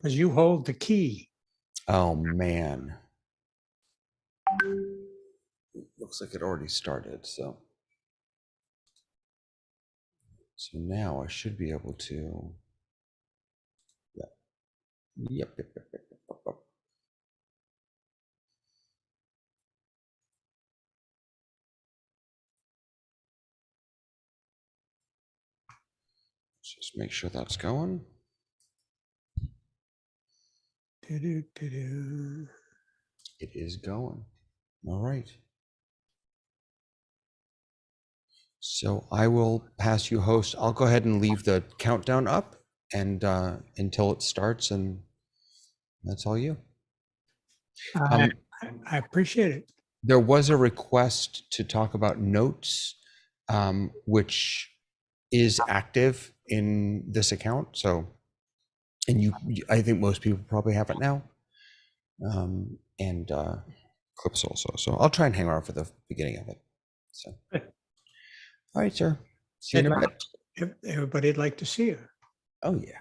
because you hold the key. Oh, man. Looks like it already started, so now I should be able to. Yep. Just make sure that's going. Do-do-do-do. It is going. All right. So I will pass you host. I'll go ahead and leave the countdown up and until it starts, and that's all you. I appreciate it. There was a request to talk about notes, which is active in this account. So, and I think most people probably have it now, and Clips also. So I'll try and hang around for the beginning of it. So, all right, sir. See you in a bit. Everybody'd like to see you. Oh yeah.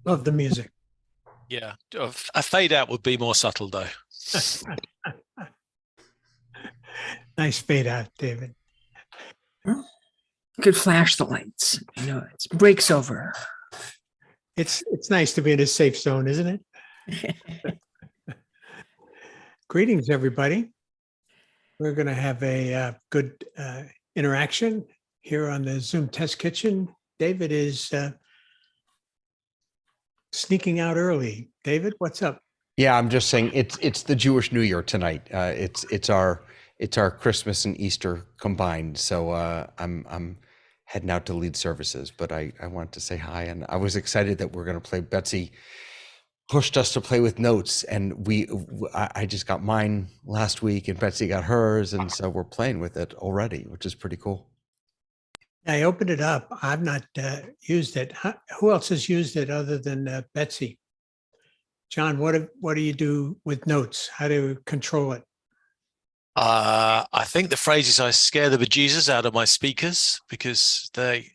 Love the music. Yeah, a fade out would be more subtle though. Nice fade out, David. Could flash the lights. It breaks over. It's nice to be in a safe zone, isn't it? Greetings, everybody. We're going to have a good interaction here on the Zoom Test Kitchen. David is sneaking out early. David, what's up? Yeah, I'm just saying it's the Jewish New Year tonight. It's our Christmas and Easter combined. So I'm heading out to lead services, but I wanted to say hi, and I was excited that we're going to play. Betsy pushed us to play with notes, and I just got mine last week, and Betsy got hers, and so we're playing with it already, which is pretty cool. I opened it up. I've not used it. Who else has used it other than Betsy? John, what do you do with notes? How do you control it? I think the phrase is I scare the bejesus out of my speakers because they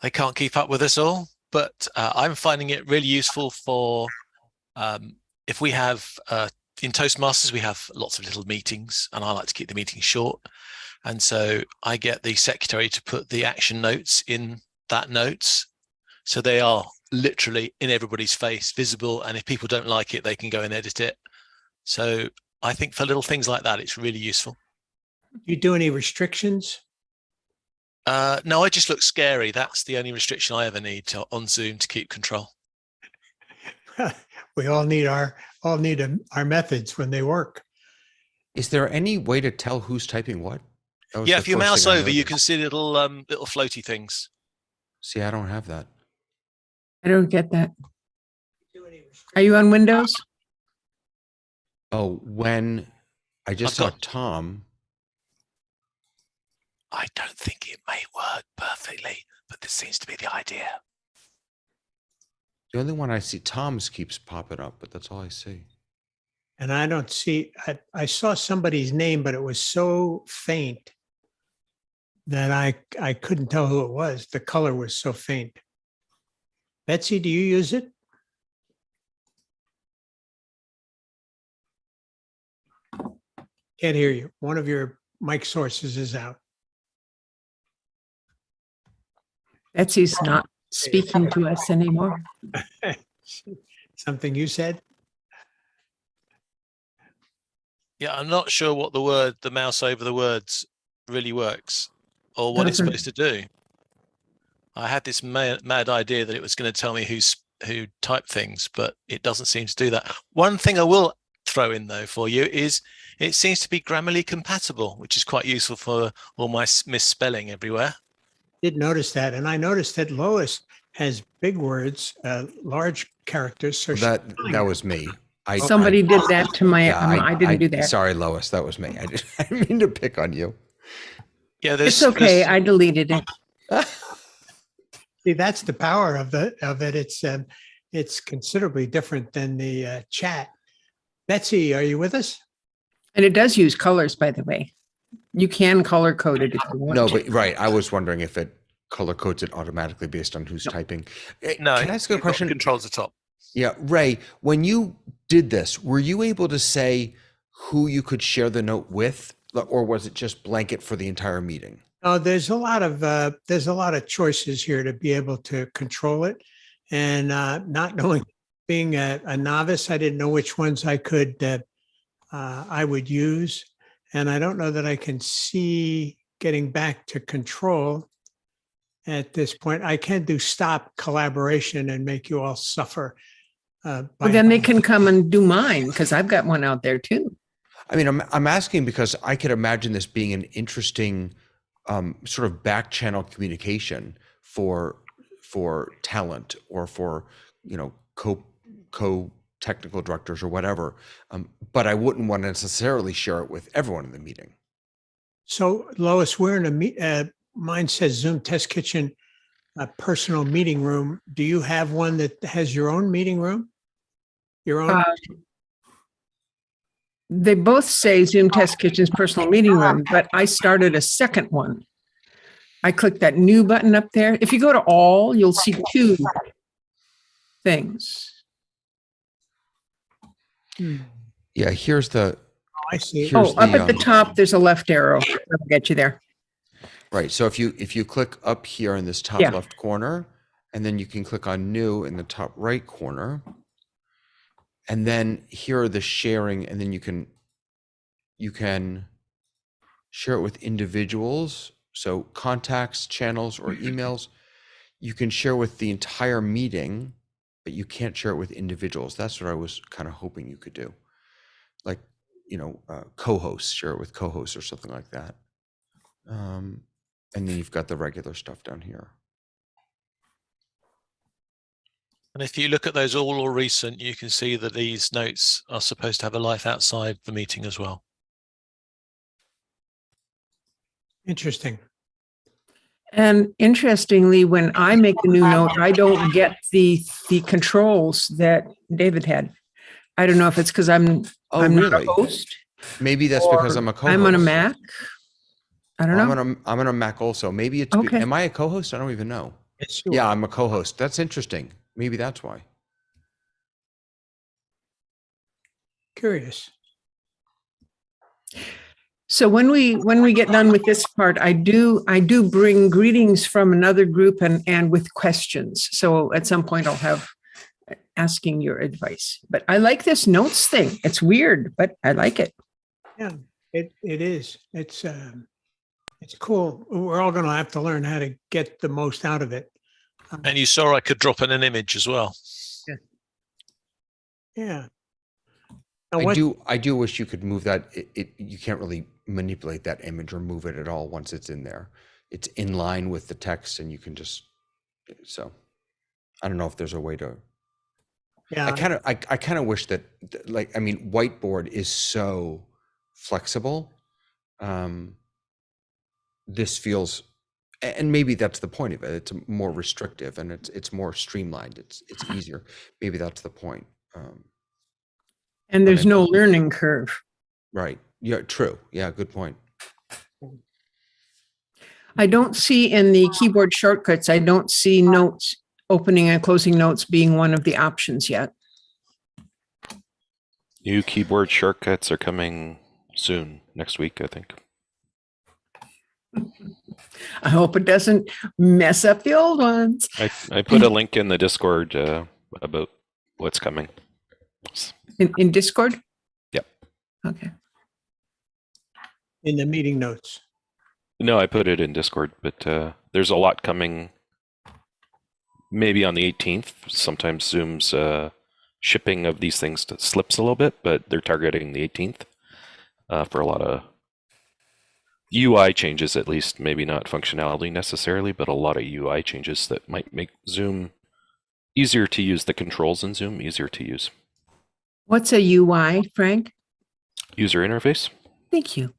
can't keep up with us all. But I'm finding it really useful for if we have in Toastmasters, we have lots of little meetings, and I like to keep the meetings short. And so I get the secretary to put the action notes in that notes. So they are literally in everybody's face, visible. And if people don't like it, they can go and edit it. So I think for little things like that, it's really useful. Do you do any restrictions? No, I just look scary. That's the only restriction I ever need on Zoom to keep control. We all need our methods when they work. Is there any way to tell who's typing what? Yeah, if you mouse over, you can see little floaty things. See, I don't have that. I don't get that. Are you on Windows? Oh, when I just saw Tom. I don't think it may work perfectly, but this seems to be the idea. The only one I see, Tom's keeps popping up, but that's all I see. And I don't see, I saw somebody's name, but it was so faint that I couldn't tell who it was. The color was so faint. Betsy, do you use it? Can't hear you. One of your mic sources is out. Betsy's not speaking to us anymore. Something you said? Yeah, I'm not sure what the mouse over the words really works or what it's supposed to do. I had this mad idea that it was going to tell me who typed things, but it doesn't seem to do that. One thing I will throw in though for you is it seems to be grammarly compatible, which is quite useful for all my misspelling everywhere. Did notice that, and I noticed that Lois has big words, large characters. So that was me. Somebody did that to my. I didn't do that. Sorry, Lois, that was me. I didn't mean to pick on you. Yeah, it's okay. I deleted it. See, that's the power of it. It's considerably different than the chat. Betsy, are you with us? And it does use colors, by the way. You can color code it if you want. No, but right. I was wondering if it color codes it automatically based on who's typing. No, can I ask a question? Controls the top. Yeah, Ray, when you did this, were you able to say who you could share the note with, or was it just blanket for the entire meeting? Oh, there's a lot of choices here to be able to control it, and not knowing, being a novice, I didn't know which ones I would use, and I don't know that I can see getting back to control at this point. I can do stop collaboration and make you all suffer. Well, then they can come and do mine because I've got one out there too. I mean, I'm asking because I could imagine this being an interesting sort of back channel communication for talent or for, co technical directors or whatever. But I wouldn't want to necessarily share it with everyone in the meeting. So Lois, we're in mine says Zoom Test Kitchen, personal meeting room. Do you have one that has your own meeting room? Your own? They both say Zoom Test Kitchen's personal meeting room, but I started a second one. I clicked that new button up there. If you go to all, you'll see two. things. Yeah, here's the, I see. here's Oh, up the, at the top, there's a left arrow. That'll get you there. right. So if you click up here in this top Yeah. left corner, and then you can click on new in the top right corner, and then here are the sharing, and then you can share it with individuals. So contacts, channels, or emails. You can share with the entire meeting, but you can't share it with individuals. That's what I was kind of hoping you could do. Like, co-hosts, share it with co-hosts or something like that. And then you've got the regular stuff down here. And if you look at those all or recent, you can see that these notes are supposed to have a life outside the meeting as well. Interesting. And interestingly, when I make a new note, I don't get the controls that David had. I don't know if it's because I'm not really? a host. Maybe that's because I'm a co-host. I'm on a Mac. I don't know. I'm on a Mac also. Maybe it's, Okay. am I a co-host? I don't even know. Yeah, I'm a co-host. That's interesting. Maybe that's why. Curious. So when we get done with this part, I do bring greetings from another group and with questions. So at some point I'll have asking your advice. But I like this notes thing. It's weird, but I like it. Yeah, it is. It's cool. We're all going to have to learn how to get the most out of it. And you saw I could drop in an image as well. Yeah. I do wish you could move that. You can't really manipulate that image or move it at all once it's in there. It's in line with the text, and you can just. So, I don't know if there's a way to. Yeah. I kind of wish that, like, I mean, whiteboard is so flexible. This feels, and maybe that's the point of it. It's more restrictive and it's more streamlined. It's easier. Maybe that's the point. And there's no learning curve. Right. Yeah, true. Yeah, good point. I don't see in the keyboard shortcuts, I don't see notes, opening and closing notes being one of the options yet. New keyboard shortcuts are coming soon, next week, I think. I hope it doesn't mess up the old ones. I put a link in the Discord about what's coming. In Discord? Yep. Okay. In the meeting notes. No, I put it in Discord, but there's a lot coming maybe on the 18th. Sometimes Zoom's shipping of these things slips a little bit, but they're targeting the 18th for a lot of UI changes, at least. Maybe not functionality necessarily, but a lot of UI changes that might make Zoom easier to use, the controls in Zoom easier to use. What's a UI, Frank? User interface. Thank you.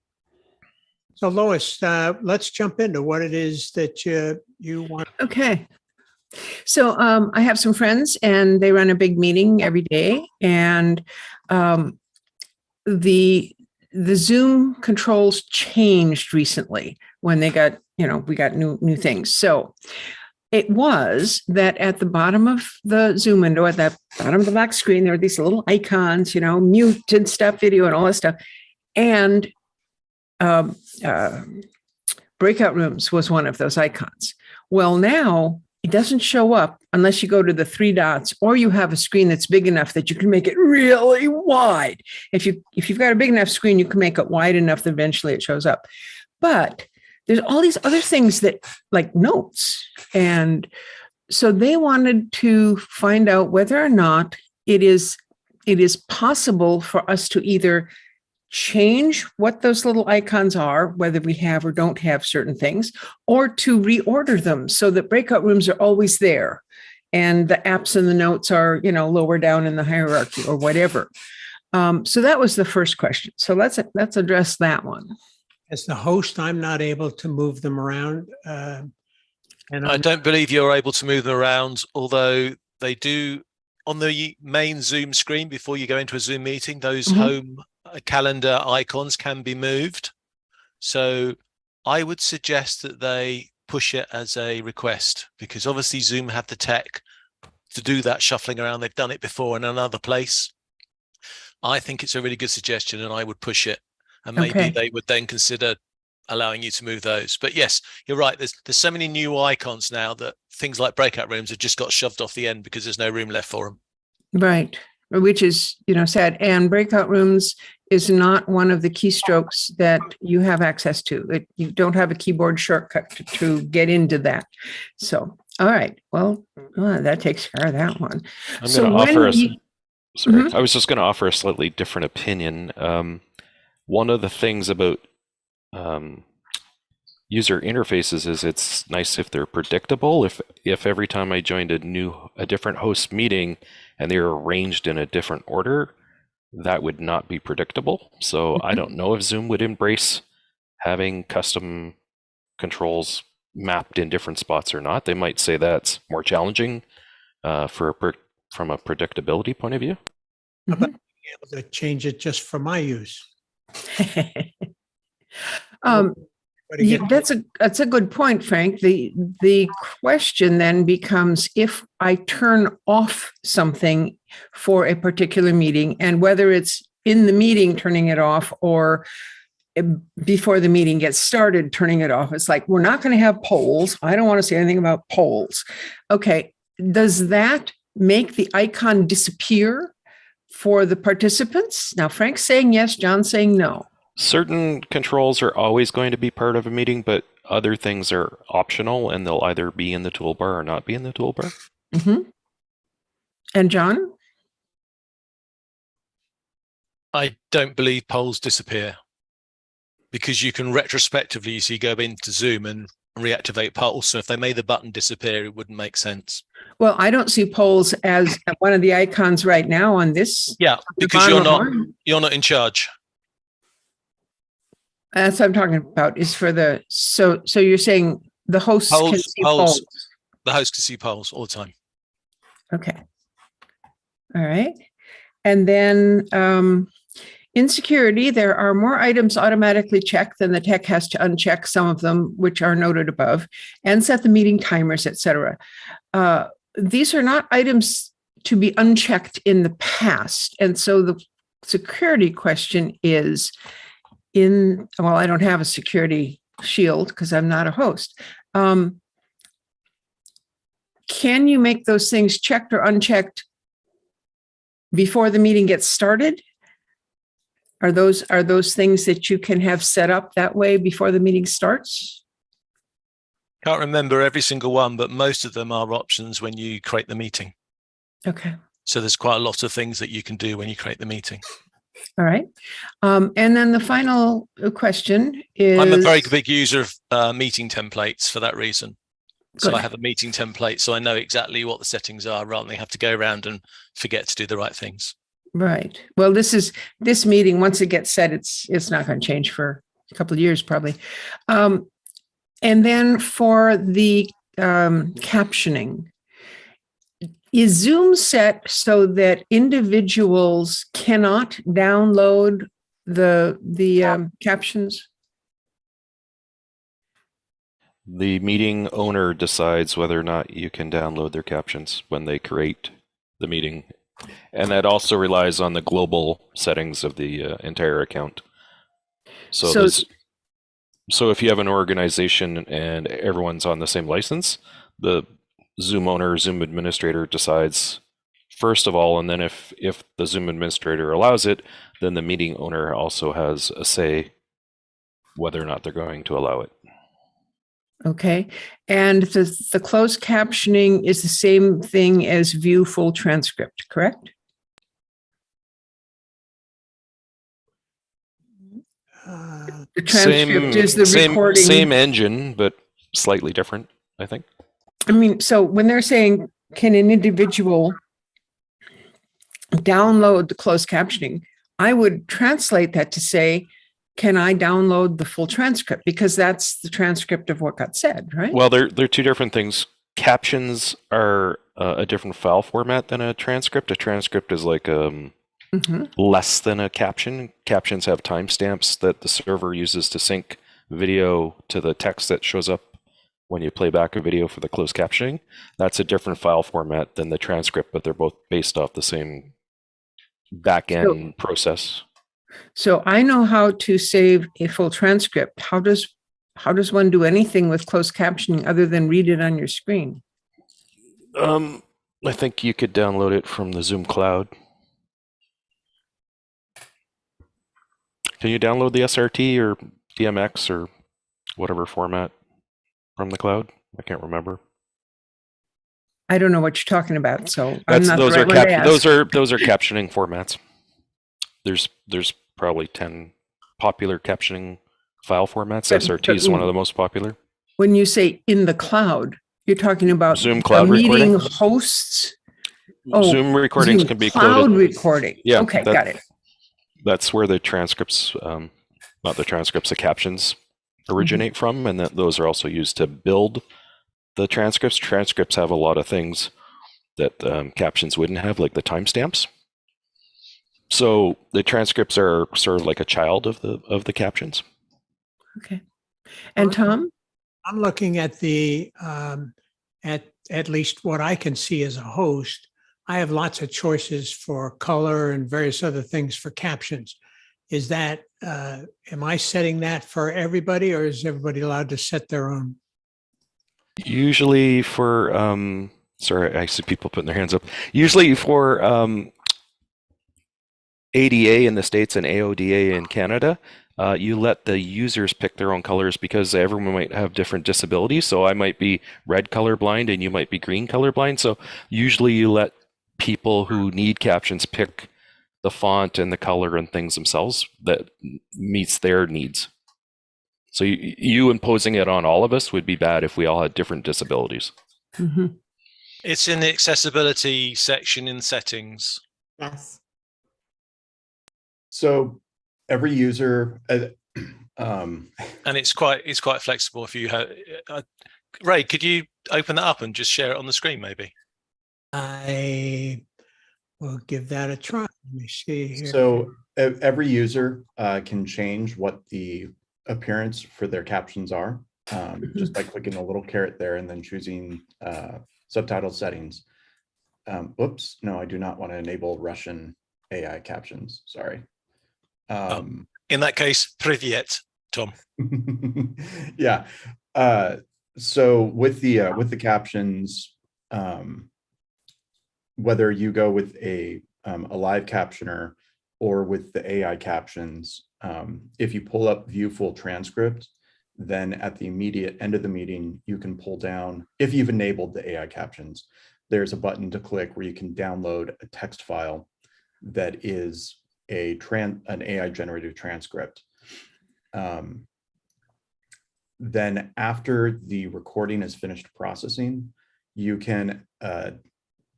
So Lois, let's jump into what it is that you want. Okay. So I have some friends and they run a big meeting every day, and the Zoom controls changed recently when they got, we got new things. So it was that at the bottom of the Zoom window, at the bottom of the black screen, there were these little icons, mute and stop video and all that stuff. And breakout rooms was one of those icons. Well, now it doesn't show up unless you go to the three dots, or you have a screen that's big enough that you can make it really wide. If you've got a big enough screen, you can make it wide enough that eventually it shows up. But there's all these other things that, like notes. And so they wanted to find out whether or not it is possible for us to either change what those little icons are, whether we have or don't have certain things, or to reorder them so that breakout rooms are always there and the apps and the notes are, lower down in the hierarchy or whatever. So that was the first question. So let's address that one. As the host, I'm not able to move them around. And I don't believe you're able to move them around, although they do on the main Zoom screen before you go into a Zoom meeting, those home calendar icons can be moved. So I would suggest that they push it as a request, because obviously Zoom have the tech to do that shuffling around. They've done it before in another place. I think it's a really good suggestion, and I would push it. And maybe Okay. they would then consider allowing you to move those. But yes, you're right. There's so many new icons now that things like breakout rooms have just got shoved off the end because there's no room left for them. Right. Which is, sad. And breakout rooms is not one of the keystrokes that you have access to. You don't have a keyboard shortcut to get into that. So, all right. Well, that takes care of that one. I'm So going to offer us. you- Sorry, Mhm. I was just going to offer a slightly different opinion. One of the things about user interfaces is it's nice if they're predictable. If every time I joined a different host meeting and they're arranged in a different order, that would not be predictable. So I don't know if Zoom would embrace having custom controls mapped in different spots or not. They might say that's more challenging from a predictability point of view. Able to change it just for my use. But Yeah, again, that's a good point, Frank. The question then becomes, if I turn off something for a particular meeting, and whether it's in the meeting turning it off or before the meeting gets started turning it off, it's like, we're not going to have polls. I don't want to say anything about polls. Okay, does that make the icon disappear for the participants? Now, Frank's saying yes, John's saying no. Certain controls are always going to be part of a meeting, but other things are optional and they'll either be in the toolbar or not be in the toolbar. Mm-hmm. And John? I don't believe polls disappear because you can retrospectively, so you go into Zoom and reactivate polls. So if they made the button disappear, it wouldn't make sense. Well, I don't see polls as one of the icons right now on this. Yeah, because you're not in charge. That's what I'm talking about, is for the, so you're saying the hosts can see polls. The host can see polls all the time. Okay. All right. And then in security, there are more items automatically checked than the tech has to uncheck some of them, which are noted above, and set the meeting timers, etc. These are not items to be unchecked in the past. And so the security question is, I don't have a security shield because I'm not a host. Can you make those things checked or unchecked before the meeting gets started? Are those things that you can have set up that way before the meeting starts? Can't remember every single one, but most of them are options when you create the meeting. Okay. So there's quite a lot of things that you can do when you create the meeting. All right. And then the final question is... I'm a very big user of meeting templates for that reason. So Good. I have a meeting template, so I know exactly what the settings are rather than have to go around and forget to do the right things. Right. Well, this meeting, once it gets set, it's not going to change for a couple of years, probably. And then for the captioning, is Zoom set so that individuals cannot download the captions? The meeting owner decides whether or not you can download their captions when they create the meeting. And that also relies on the global settings of the entire account. So if you have an organization and everyone's on the same license, the Zoom owner, Zoom administrator decides first of all, and then if the Zoom administrator allows it, then the meeting owner also has a say whether or not they're going to allow it. Okay. And the closed captioning is the same thing as view full transcript, correct? The transcript is the recording. Same engine, but slightly different, I think. I mean, so when they're saying, can an individual download the closed captioning, I would translate that to say, can I download the full transcript? Because that's the transcript of what got said, right? Well, they're two different things. Captions are a different file format than a transcript. A transcript is like less than a caption. Captions have timestamps that the server uses to sync video to the text that shows up when you play back a video for the closed captioning. That's a different file format than the transcript, but they're both based off the same back-end process. So I know how to save a full transcript. How does one do anything with closed captioning other than read it on your screen? I think you could download it from the Zoom cloud. Can you download the SRT or DMX or whatever format from the cloud? I can't remember. I don't know what you're talking about, so I'm not the those right are one to ask. those are captioning formats. There's probably 10 popular captioning file formats. SRT is one of the most popular. When you say in the cloud, you're talking about Zoom cloud meeting recording? hosts. Zoom recordings Zoom can be cloud quoted. recording. Yeah, Okay, got it. That's where the transcripts, not the transcripts, the captions originate from, and those are also used to build the transcripts. Transcripts have a lot of things that captions wouldn't have, like the timestamps. So the transcripts are sort of like a child of the captions. Okay. And Tom? I'm looking at the at least what I can see as a host. I have lots of choices for color and various other things for captions. Is that am I setting that for everybody, or is everybody allowed to set their own? Usually for sorry, I see people putting their hands up. Usually for ADA in the States and AODA in Canada, you let the users pick their own colors because everyone might have different disabilities. So I might be red colorblind and you might be green colorblind. So usually you let people who need captions pick the font and the color and things themselves that meets their needs. So you imposing it on all of us would be bad if we all had different disabilities. Mm-hmm. It's in the accessibility section in settings. Yes. So every user, And it's quite flexible. If you have Ray, could you open that up and just share it on the screen, maybe? I will give that a try. Let me see here. so every user can change what the appearance for their captions are just by clicking the little caret there and then choosing subtitle settings. Oops, no, I do not want to enable Russian AI captions. Sorry. In that case, Privyet, Tom. Yeah. So with the captions, whether you go with a live captioner or with the AI captions, if you pull up view full transcript, then at the immediate end of the meeting, you can pull down, if you've enabled the AI captions, there's a button to click where you can download a text file that is an AI generated transcript. Then after the recording is finished processing, you can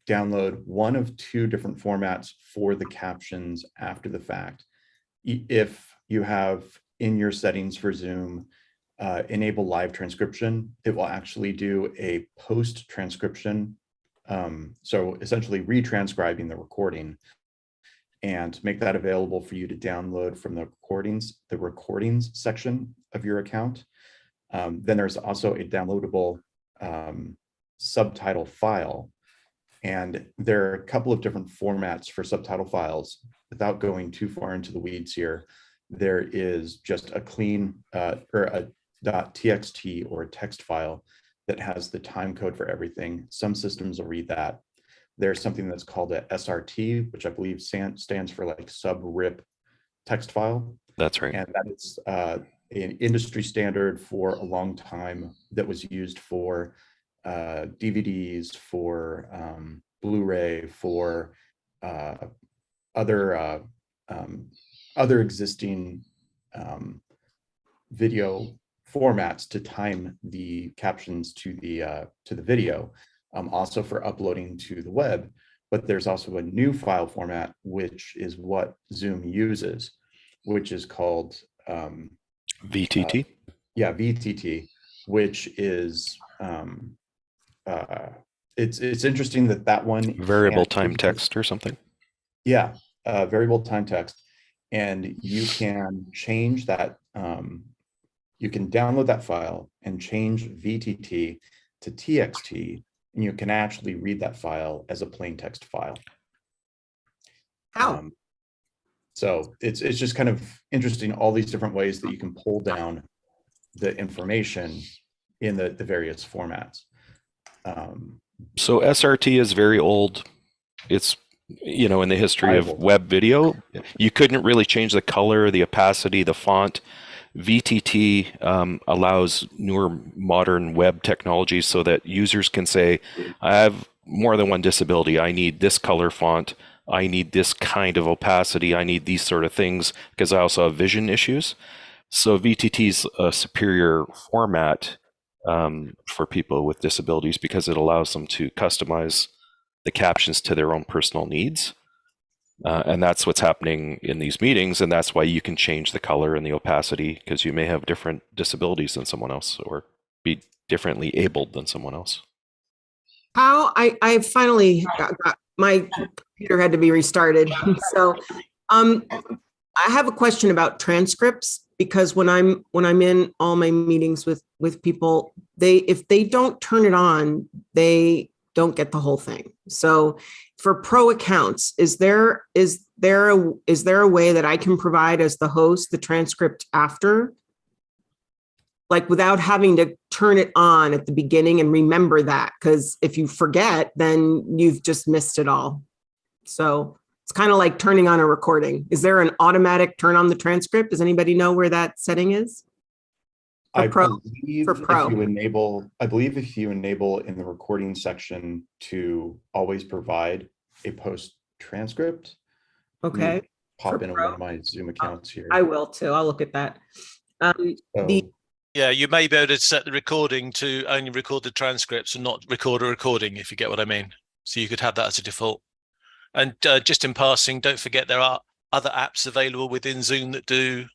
download one of two different formats for the captions after the fact. If you have in your settings for Zoom, enable live transcription, it will actually do a post transcription. So essentially retranscribing the recording and make that available for you to download from the recordings section of your account. Then there's also a downloadable subtitle file. And there are a couple of different formats for subtitle files. Without going too far into the weeds here, there is just a clean or a .txt or a text file that has the time code for everything. Some systems will read that. There's something that's called a SRT, which I believe stands for like sub-rip text file. That's right. And that is an industry standard for a long time that was used for DVDs, for Blu-ray, for other existing video formats to time the captions to the video, also for uploading to the web. But there's also a new file format, which is what Zoom uses, which is called VTT. VTT, which is it's interesting that one Variable time text or something. Yeah, variable time text, and you can change that. you can download that file and change VTT to TXT, and you can actually read that file as a plain text file. How? So it's just kind of interesting, all these different ways that you can pull down the information in the various formats. So SRT is very old. It's, you know, in the history of web video, you couldn't really change the color, the opacity, the font. VTT allows newer modern web technologies so that users can say, I have more than one disability. I need this color font. I need this kind of opacity. I need these sort of things because I also have vision issues. So VTT is a superior format for people with disabilities because it allows them to customize the captions to their own personal needs. And that's what's happening in these meetings. And that's why you can change the color and the opacity because you may have different disabilities than someone else or be differently abled than someone else. How I finally got my computer had to be restarted. So I have a question about transcripts, because when I'm in all my meetings with people, if they don't turn it on, they don't get the whole thing. So for pro accounts, is there a way that I can provide as the host the transcript after? Like without having to turn it on at the beginning and remember that, because if you forget, then you've just missed it all. So it's kind of like turning on a recording. Is there an automatic turn on the transcript? Does anybody know where that setting is? I pro. believe For pro. I believe if you enable in the recording section to always provide a post transcript. Okay. Pop For in pro. one of my Zoom accounts here. I will too. I'll look at that. Yeah, you may be able to set the recording to only record the transcripts and not record a recording, if you get what I mean. So you could have that as a default. And just in passing, don't forget there are other apps available within Zoom that do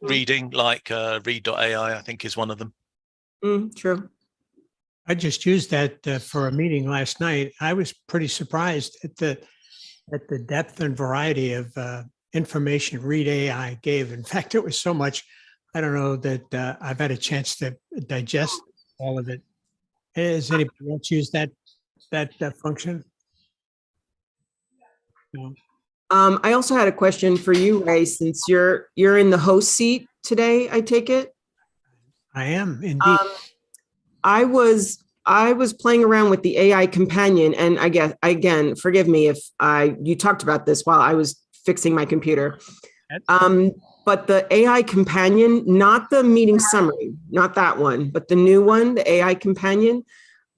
reading, like read.ai, I think is one of them. True. I just used that for a meeting last night. I was pretty surprised at the depth and variety of information Read AI gave. In fact, it was so much, I don't know that I've had a chance to digest all of it. Has anybody else used that function? No. I also had a question for you, Ray, since you're in the host seat today, I take it. I am indeed. I was playing around with the AI companion, and I guess, again, forgive me if you talked about this while I was fixing my computer. But the AI companion, not the meeting summary, not that one, but the new one, the AI companion.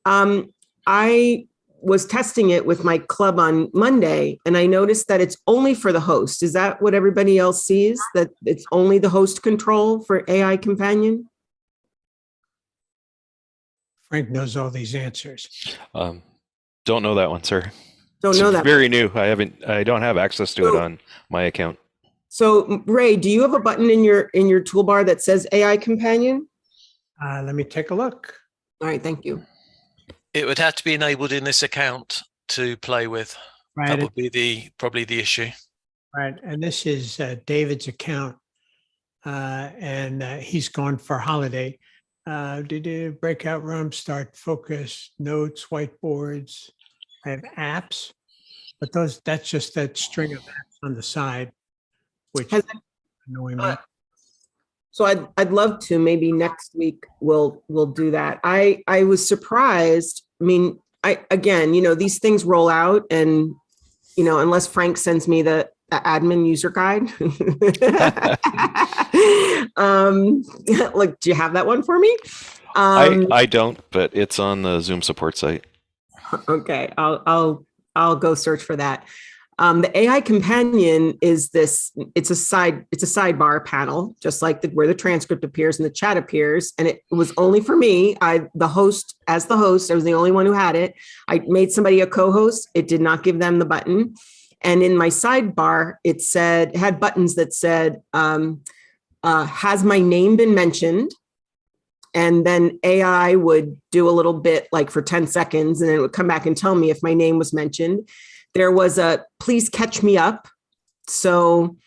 I was testing it with my club on Monday, and I noticed that it's only for the host. Is that what everybody else sees? That it's only the host control for AI companion? Frank knows all these answers. Don't know that one, sir. Don't know that. Very new. I don't have access to it on my account. So Ray, do you have a button in your toolbar that says AI companion? Let me take a look. All right, thank you. It would have to be enabled in this account to play with. Right. That would be probably the issue. Right. And this is David's account. And he's gone for holiday. Breakout room, start focus, notes, whiteboards. I have apps, but that's just that string of apps on the side, which is annoying me. So I'd love to, maybe next week we'll do that. I was surprised. I mean, again, these things roll out, and unless Frank sends me the admin user guide. Like, do you have that one for me? I don't, but it's on the Zoom support site. Okay, I'll go search for that. The AI companion is it's a sidebar panel, just like where the transcript appears and the chat appears. And it was only for me. As the host, I was the only one who had it. I made somebody a co-host. It did not give them the button. And in my sidebar, it had buttons that said, has my name been mentioned? And then AI would do a little bit, like for 10 seconds, and then it would come back and tell me if my name was mentioned. There was a please catch me up. So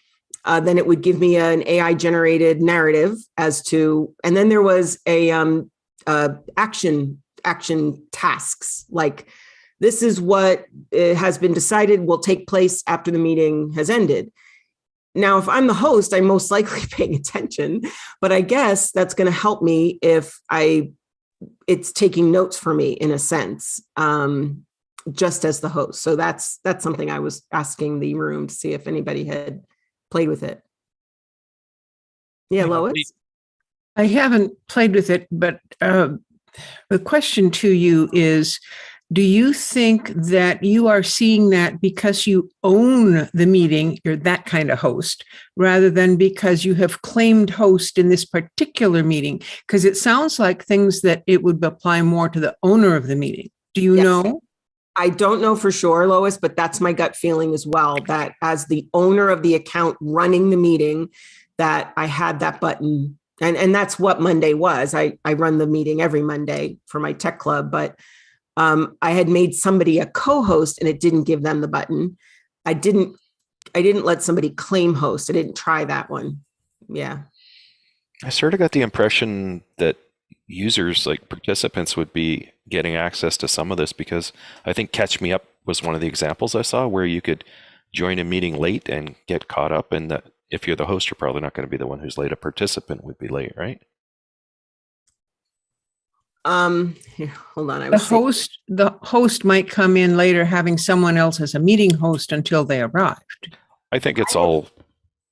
then it would give me an AI generated narrative as to, and then there was a action tasks, like this is what has been decided will take place after the meeting has ended. Now, if I'm the host, I'm most likely paying attention, but I guess that's going to help me if it's taking notes for me in a sense, just as the host. So that's something I was asking the room to see if anybody had played with it. Yeah, Lois? I haven't played with it, but the question to you is, do you think that you are seeing that because you own the meeting, you're that kind of host, rather than because you have claimed host in this particular meeting? Because it sounds like things that it would apply more to the owner of the meeting. Do you know? I don't know for sure, Lois, but that's my gut feeling as well, that as the owner of the account running the meeting, that I had that button. And that's what Monday was. I run the meeting every Monday for my tech club, but I had made somebody a co-host and it didn't give them the button. I didn't let somebody claim host. I didn't try that one. Yeah. I sort of got the impression that users, like participants, would be getting access to some of this, because I think Catch Me Up was one of the examples I saw where you could join a meeting late and get caught up, and that if you're the host, you're probably not going to be the one who's late. A participant would be late, right? Here, hold on. The host might come in later having someone else as a meeting host until they arrived. I think it's all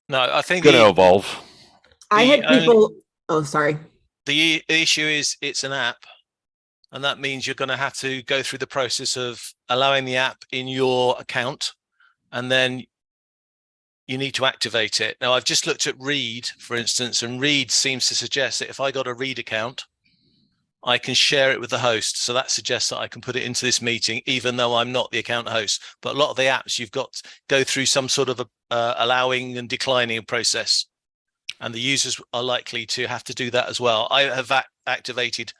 I think going to evolve. I had people. Oh, sorry. The issue is it's an app, and that means you're going to have to go through the process of allowing the app in your account, and then you need to activate it. Now, I've just looked at Read, for instance, and Read seems to suggest that if I got a Read account, I can share it with the host. So that suggests that I can put it into this meeting, even though I'm not the account host. But a lot of the apps, you've got to go through some sort of allowing and declining process. And the users are likely to have to do that as well. I have activated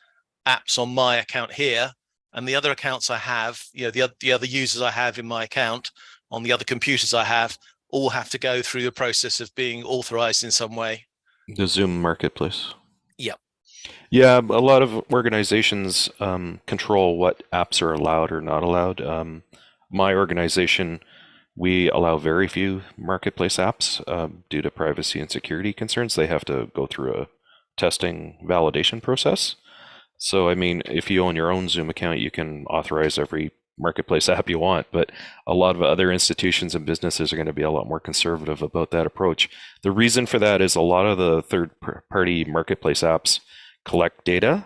apps on my account here, and the other accounts I have, the other users I have in my account on the other computers I have, all have to go through the process of being authorized in some way. The Zoom marketplace. Yep. Yeah, a lot of organizations control what apps are allowed or not allowed. My organization, we allow very few marketplace apps due to privacy and security concerns. They have to go through a testing validation process. So, I mean, if you own your own Zoom account, you can authorize every marketplace app you want, but a lot of other institutions and businesses are going to be a lot more conservative about that approach. The reason for that is a lot of the third-party marketplace apps collect data,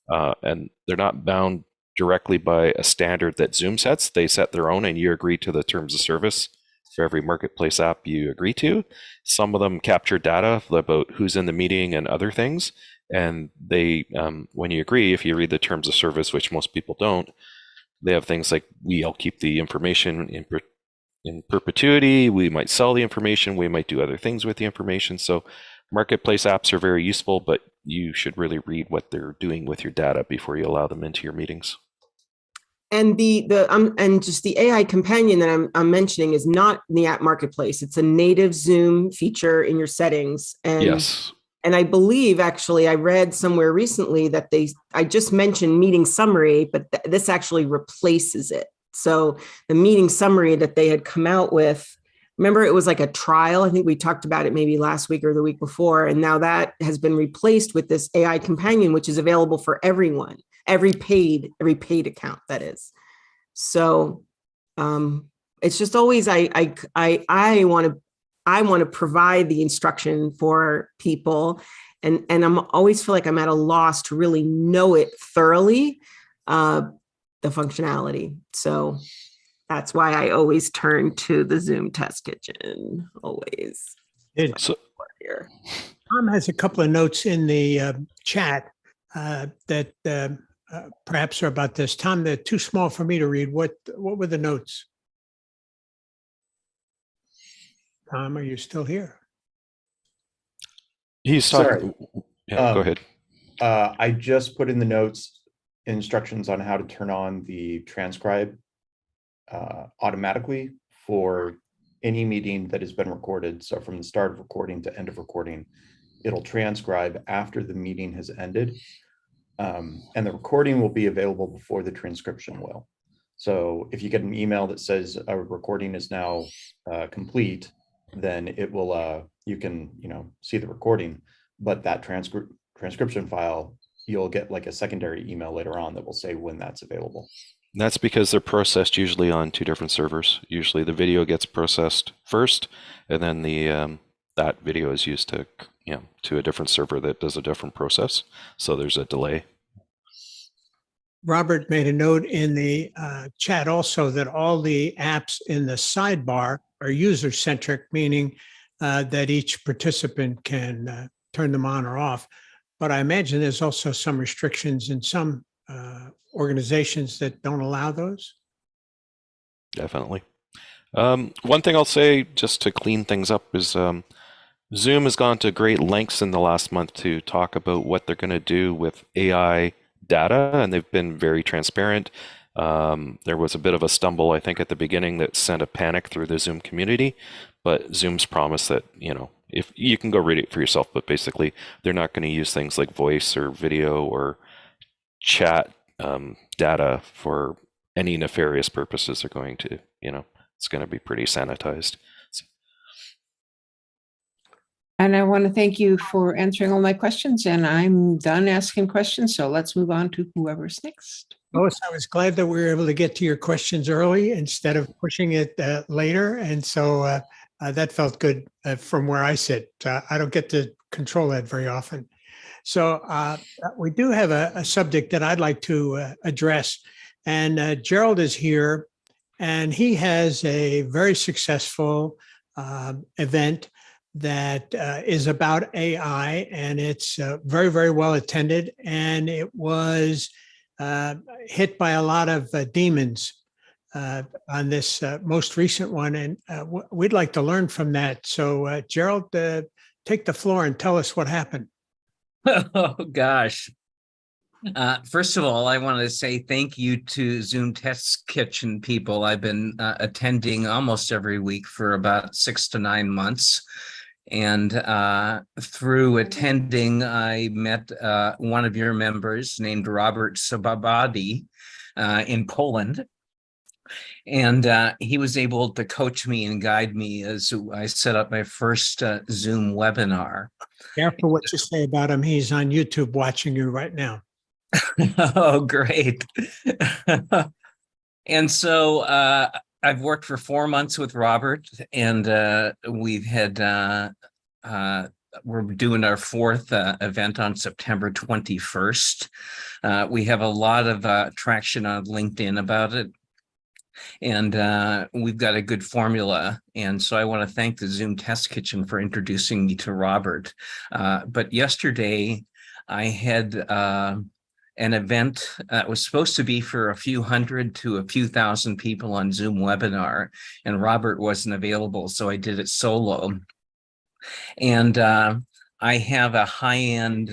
and they're not bound directly by a standard that Zoom sets. They set their own, and you agree to the terms of service for every marketplace app you agree to. Some of them capture data about who's in the meeting and other things, and they, when you agree, if you read the terms of service, which most people don't, they have things like, we'll keep the information in perpetuity, we might sell the information, we might do other things with the information. So marketplace apps are very useful, but you should really read what they're doing with your data before you allow them into your meetings. And and just the AI companion that I'm mentioning is not in the app marketplace. It's a native Zoom feature in your settings. And yes. And I believe, actually, I read somewhere recently that I just mentioned meeting summary, but this actually replaces it. So the meeting summary that they had come out with, remember, it was like a trial. I think we talked about it maybe last week or the week before. And now that has been replaced with this AI companion, which is available for everyone, every paid account, that is. So it's just always, I want to provide the instruction for people, and I'm always feel like I'm at a loss to really know it thoroughly, the functionality. So that's why I always turn to the Zoom Test Kitchen, always. So, here. Tom has a couple of notes in the chat that perhaps are about this. Tom, they're too small for me to read. What were the notes? Tom, are you still here? He's talking. Yeah, go ahead. I just put in the notes instructions on how to turn on the transcribe automatically for any meeting that has been recorded. So from the start of recording to end of recording, it'll transcribe after the meeting has ended. And the recording will be available before the transcription will. So if you get an email that says a recording is now complete, then it will, you can, see the recording, but that transcription file, you'll get like a secondary email later on that will say when that's available. That's because they're processed usually on two different servers. Usually the video gets processed first, and then the that video is used to to a different server that does a different process. So there's a delay. Robert made a note in the chat also that all the apps in the sidebar are user-centric, meaning that each participant can turn them on or off. But I imagine there's also some restrictions in some organizations that don't allow those. Definitely. One thing I'll say just to clean things up is Zoom has gone to great lengths in the last month to talk about what they're going to do with AI data, and they've been very transparent. There was a bit of a stumble, I think, at the beginning that sent a panic through the Zoom community, but Zoom's promised that, if you can go read it for yourself, but basically they're not going to use things like voice or video or chat data for any nefarious purposes. They're going to, it's going to be pretty sanitized. And I want to thank you for answering all my questions, and I'm done asking questions. So let's move on to whoever's next. Lois, I was glad that we were able to get to your questions early instead of pushing it later. And so that felt good from where I sit. I don't get to control that very often. So we do have a subject that I'd like to address. And Gerald is here, and he has a very successful event that is about AI, and it's very, very well attended. And it was hit by a lot of demons on this most recent one. And we'd like to learn from that. So Gerald, take the floor and tell us what happened. Oh, gosh. First of all, I want to say thank you to Zoom Test Kitchen people. I've been attending almost every week for about 6 to 9 months. And through attending, I met one of your members named Robert Sababadi in Poland. And he was able to coach me and guide me as I set up my first Zoom webinar. Careful what you say about him. He's on YouTube watching you right now. Oh, great. And so I've worked for 4 months with Robert, and we've had, we're doing our 4th event on September 21st. We have a lot of traction on LinkedIn about it, and we've got a good formula. And so I want to thank the Zoom Test Kitchen for introducing me to Robert. But yesterday I had an event that was supposed to be for a few hundred to a few thousand people on Zoom webinar, and Robert wasn't available, so I did it solo. And I have a high-end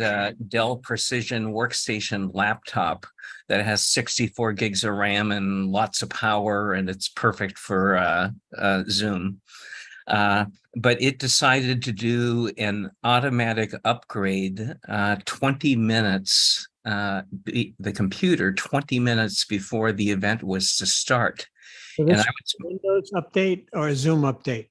Dell Precision workstation laptop that has 64 gigs of RAM and lots of power, and it's perfect for Zoom. But it decided to do an automatic upgrade 20 minutes the computer 20 minutes before the event was to start. So this is a Windows update or a Zoom update?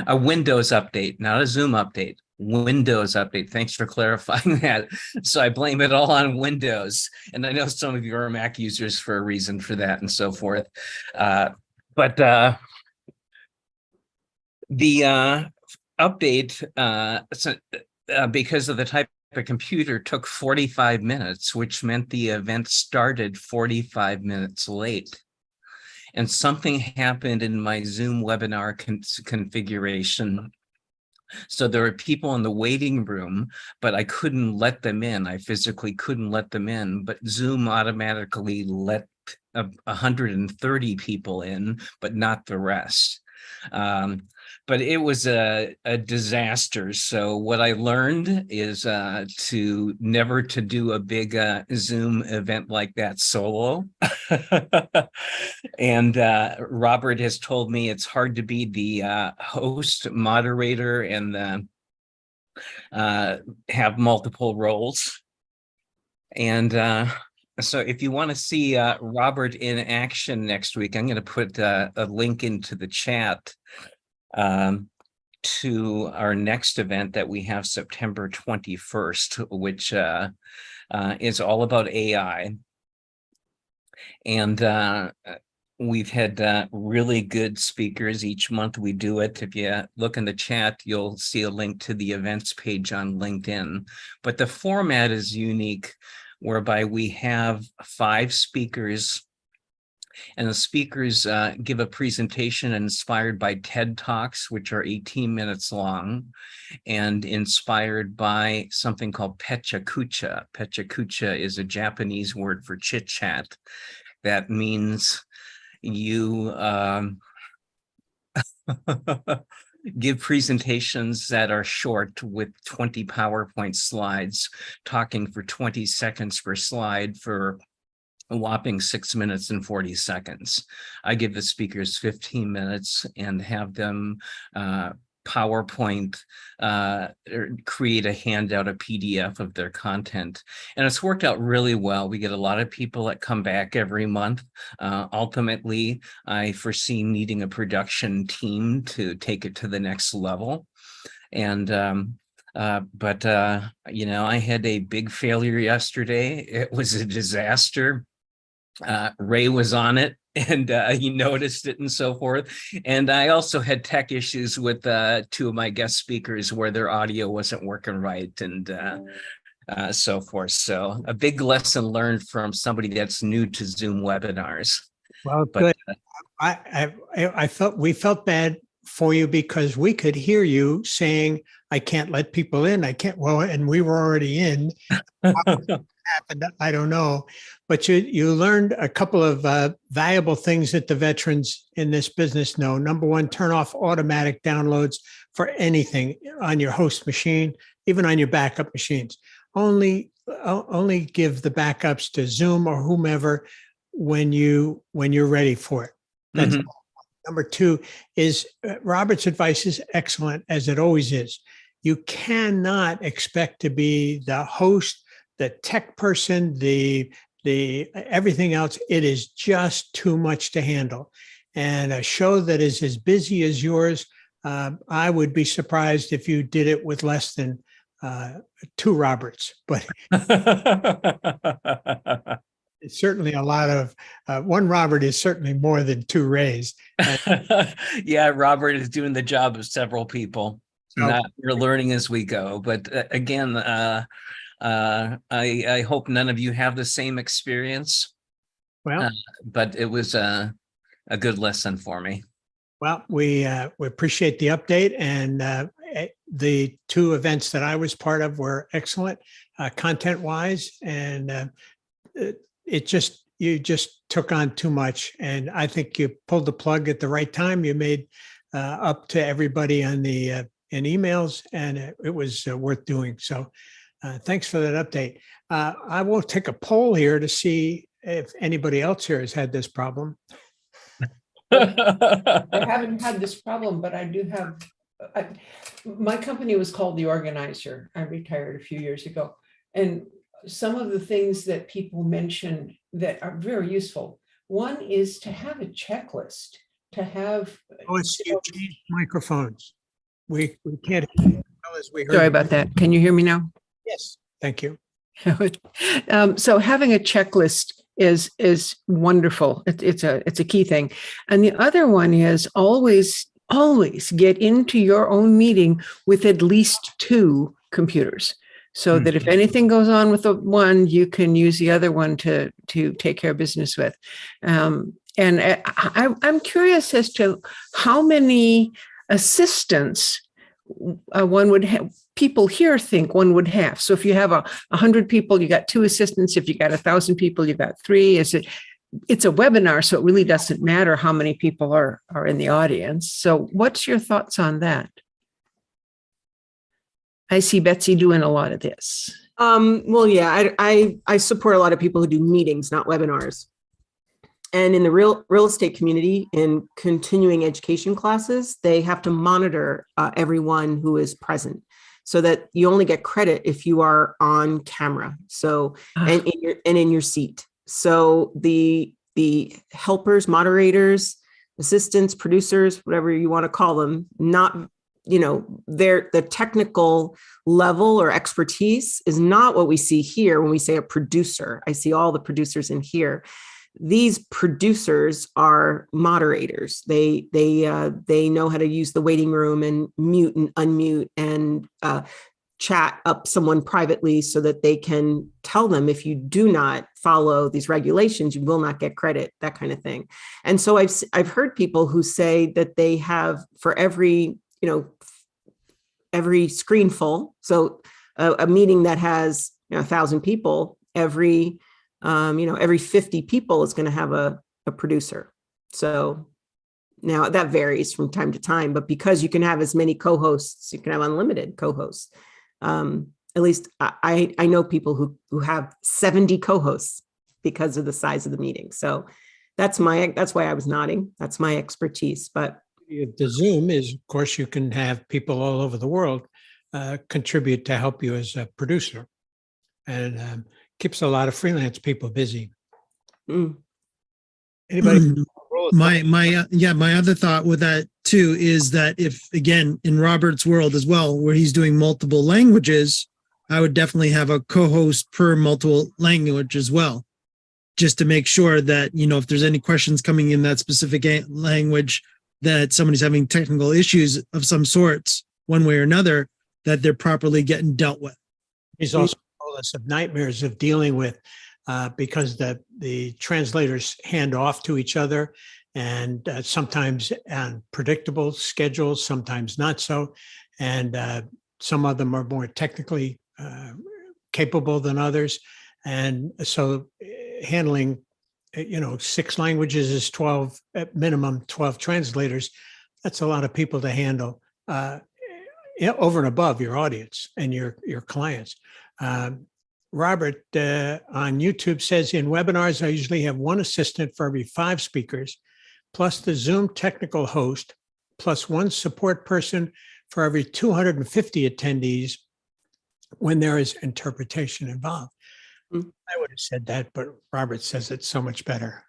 A Windows update, not a Zoom update. Windows update. Thanks for clarifying that. So I blame it all on Windows. And I know some of you are Mac users for a reason for that and so forth. But the update, because of the type of computer, took 45 minutes, which meant the event started 45 minutes late. And something happened in my Zoom webinar configuration. So there were people in the waiting room, but I couldn't let them in. I physically couldn't let them in, but Zoom automatically let 130 people in, but not the rest. But it was a disaster. So what I learned is to never to do a big Zoom event like that solo. And Robert has told me it's hard to be the host, moderator, and have multiple roles. And so if you want to see Robert in action next week, I'm going to put a link into the chat to our next event that we have September 21st, which is all about AI. And we've had really good speakers each month we do it. If you look in the chat, you'll see a link to the events page on LinkedIn. But the format is unique, whereby we have 5 speakers, and the speakers give a presentation inspired by TED Talks, which are 18 minutes long, and inspired by something called Pecha Kucha. Pecha Kucha is a Japanese word for chit chat. That means you give presentations that are short with 20 PowerPoint slides, talking for 20 seconds per slide for a whopping 6 minutes and 40 seconds. I give the speakers 15 minutes and have them PowerPoint, create a handout, a PDF of their content. And it's worked out really well. We get a lot of people that come back every month. Ultimately, I foresee needing a production team to take it to the next level. And you know, I had a big failure yesterday. It was a disaster. Ray was on it, and he noticed it and so forth. And I also had tech issues with 2 of my guest speakers where their audio wasn't working right, and so forth. So a big lesson learned from somebody that's new to Zoom webinars. Well, good. I felt we felt bad for you because we could hear you saying, "I can't let people in. I can't." Well, and we were already in. Happened, I don't know, but you learned a couple of valuable things that the veterans in this business know. Number one, turn off automatic downloads for anything on your host machine, even on your backup machines. Only give the backups to Zoom or whomever when you're ready for it. That's Number 2 is Robert's advice is excellent, as it always is. You cannot expect to be the host, the tech person, the everything else. It is just too much to handle. And a show that is as busy as yours, I would be surprised if you did it with less than 2 Roberts. But it's certainly a lot of 1 Robert is certainly more than 2 Rays. Yeah, Robert is doing the job of several people. So, we're learning as we go. But again, I hope none of you have the same experience. Well, but it was a good lesson for me. Well, we appreciate the update, and the 2 events that I was part of were excellent, content-wise, and you just took on too much, and I think you pulled the plug at the right time. You made up to everybody on the in emails, and it was worth doing. So, thanks for that update. I will take a poll here to see if anybody else here has had this problem. I haven't had this problem, but I do have, my company was called The Organizer. I retired a few years ago. And some of the things that people mentioned that are very useful. One is to have a checklist, to have. Oh, it's you changed microphones. We can't hear you as well as we heard. Sorry about that. Can you hear me now? Yes, thank you. So having a checklist is wonderful. It's a key thing. And the other one is always get into your own meeting with at least 2 computers, so that if anything goes on with the one, you can use the other one to take care of business with. And I'm curious as to how many assistants one would have. People here think one would have. So if you have 100 people, you got 2 assistants. If you got 1,000 people, you got 3. It's a webinar, so it really doesn't matter how many people are in the audience. So what's your thoughts on that? I see Betsy doing a lot of this. Well, yeah, I support a lot of people who do meetings, not webinars. And in the real estate community, in continuing education classes, they have to monitor everyone who is present, so that you only get credit if you are on camera. So and in your seat. So the helpers, moderators, assistants, producers, whatever you want to call them, not, you know, the technical level or expertise is not what we see here when we say a producer. I see all the producers in here. These producers are moderators. They know how to use the waiting room and mute and unmute and chat up someone privately so that they can tell them, if you do not follow these regulations, you will not get credit, that kind of thing. And so I've heard people who say that they have, for every, you know, every screen full, so a meeting that has, you know, 1,000 people, every 50 people is going to have a producer. So now that varies from time to time, but because you can have as many co-hosts, you can have unlimited co-hosts. At least I know people who have 70 co-hosts because of the size of the meeting. So that's why I was nodding. That's my expertise. But the Zoom is, of course, you can have people all over the world contribute to help you as a producer, and keeps a lot of freelance people busy. Anybody? My other thought with that too is that if, again, in Robert's world as well, where he's doing multiple languages, I would definitely have a co-host per multiple language as well, just to make sure that, you know, if there's any questions coming in that specific language, that somebody's having technical issues of some sorts, one way or another, that they're properly getting dealt with. He's also told us of nightmares of dealing with, because the translators hand off to each other, and sometimes on predictable schedules, sometimes not so. And some of them are more technically capable than others. And so handling, 6 languages is 12, at minimum 12 translators. That's a lot of people to handle over and above your audience and your clients. Robert on YouTube says, in webinars, I usually have one assistant for every 5 speakers, plus the Zoom technical host, plus one support person for every 250 attendees when there is interpretation involved. I would have said that, but Robert says it so much better.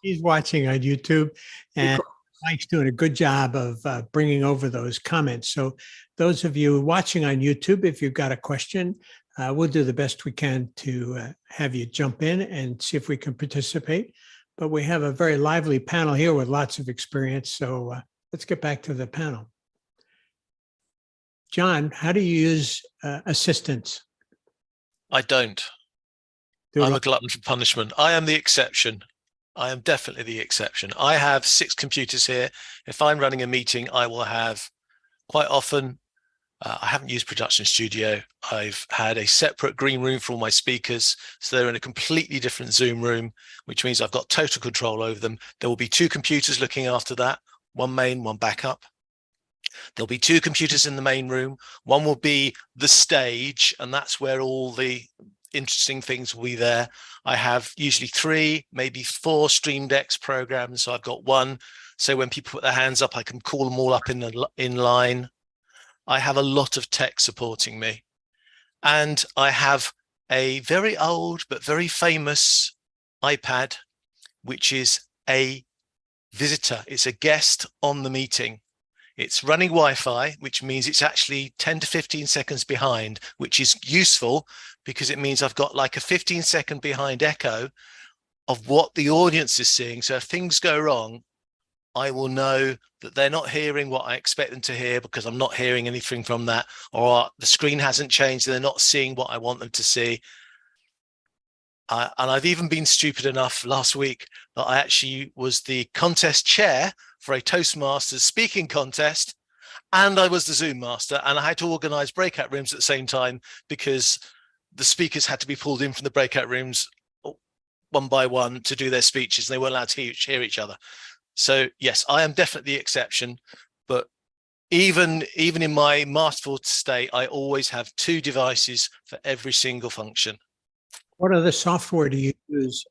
He's watching on YouTube, and Mike's doing a good job of bringing over those comments. So those of you watching on YouTube, if you've got a question, we'll do the best we can to have you jump in and see if we can participate. But we have a very lively panel here with lots of experience. So let's get back to the panel. John, how do you use assistants? I don't. I'm a glutton for punishment. I am the exception. I am definitely the exception. I have 6 computers here. If I'm running a meeting, I will have, quite often, I haven't used Production Studio. I've had a separate green room for all my speakers. So they're in a completely different Zoom room, which means I've got total control over them. There will be 2 computers looking after that, one main, one backup. There'll be 2 computers in the main room. One will be the stage, and that's where all the interesting things will be there. I have usually 3, maybe 4 Stream Decks programs. So I've got one, so when people put their hands up, I can call them all up in line. I have a lot of tech supporting me. And I have a very old but very famous iPad, which is a visitor. It's a guest on the meeting. It's running Wi-Fi, which means it's actually 10 to 15 seconds behind, which is useful because it means I've got like a 15-second behind echo of what the audience is seeing. So if things go wrong, I will know that they're not hearing what I expect them to hear because I'm not hearing anything from that, or the screen hasn't changed and they're not seeing what I want them to see. And I've even been stupid enough last week that I actually was the contest chair for a Toastmasters speaking contest, and I was the Zoom master, and I had to organize breakout rooms at the same time because the speakers had to be pulled in from the breakout rooms one by one to do their speeches. They weren't allowed to hear each other. So yes, I am definitely the exception, but even in my masterful state, I always have 2 devices for every single function. What other software do you use?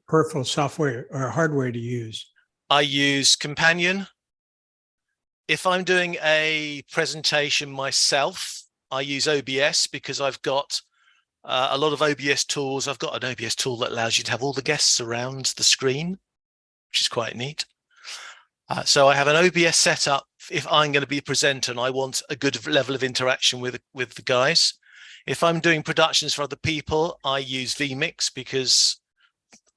Peripheral software or hardware do you use? I use Companion. If I'm doing a presentation myself, I use OBS because I've got a lot of OBS tools. I've got an OBS tool that allows you to have all the guests around the screen, which is quite neat. So I have an OBS set up if I'm going to be a presenter and I want a good level of interaction with the guys. If I'm doing productions for other people, I use vMix because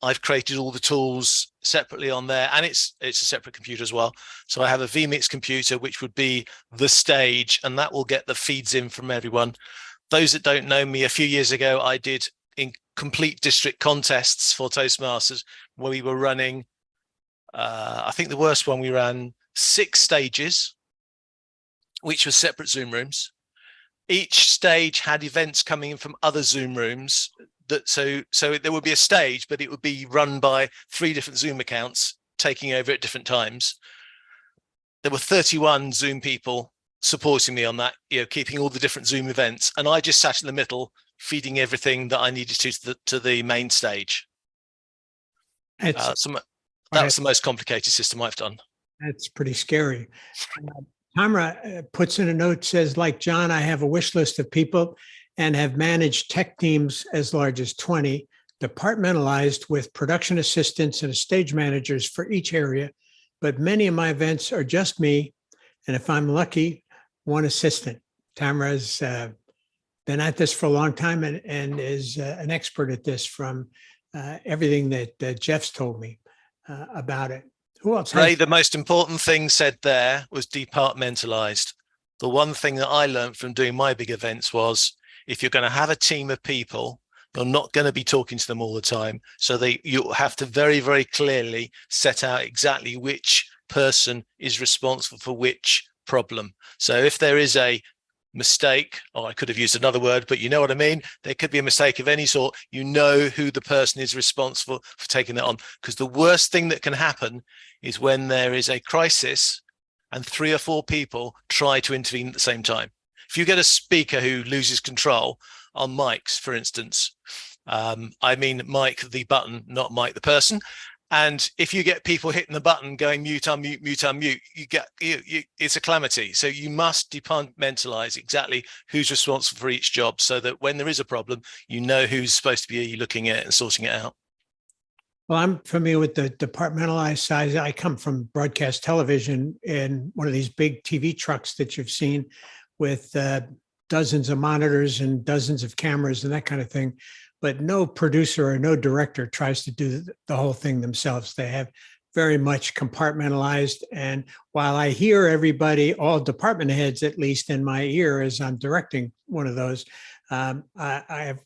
I've created all the tools separately on there, and it's a separate computer as well. So I have a vMix computer, which would be the stage, and that will get the feeds in from everyone. Those that don't know me, a few years ago, I did in complete district contests for Toastmasters where we were running, I think the worst one we ran 6 stages, which were separate Zoom rooms. Each stage had events coming in from other Zoom rooms. So there would be a stage, but it would be run by 3 different Zoom accounts taking over at different times. There were 31 Zoom people supporting me on that, keeping all the different Zoom events. And I just sat in the middle, feeding everything that I needed to the main stage. That was the most complicated system I've done. That's pretty scary. Tamara puts in a note, says, like John, I have a wish list of people and have managed tech teams as large as 20, departmentalized with production assistants and stage managers for each area. But many of my events are just me, and if I'm lucky, one assistant. Tamara's been at this for a long time and is an expert at this from everything that Jeff's told me about it. Who else? Ray, the most important thing said there was departmentalized. The one thing that I learned from doing my big events was, if you're going to have a team of people, you're not going to be talking to them all the time. So you have to very, very clearly set out exactly which person is responsible for which problem. So if there is a mistake, or I could have used another word, but you know what I mean? There could be a mistake of any sort. You know who the person is responsible for taking that on. Because the worst thing that can happen is when there is a crisis and 3 or 4 people try to intervene at the same time. If you get a speaker who loses control on mics, for instance, I mean Mike the button, not Mike the person. And if you get people hitting the button going mute, unmute, mute, unmute, it's a calamity. So you must departmentalize exactly who's responsible for each job, so that when there is a problem, you know who's supposed to be looking at it and sorting it out. Well, I'm familiar with the departmentalized size. I come from broadcast television in one of these big TV trucks that you've seen with dozens of monitors and dozens of cameras and that kind of thing. But no producer or no director tries to do the whole thing themselves. They have very much compartmentalized. And while I hear everybody, all department heads, at least in my ear as I'm directing one of those, I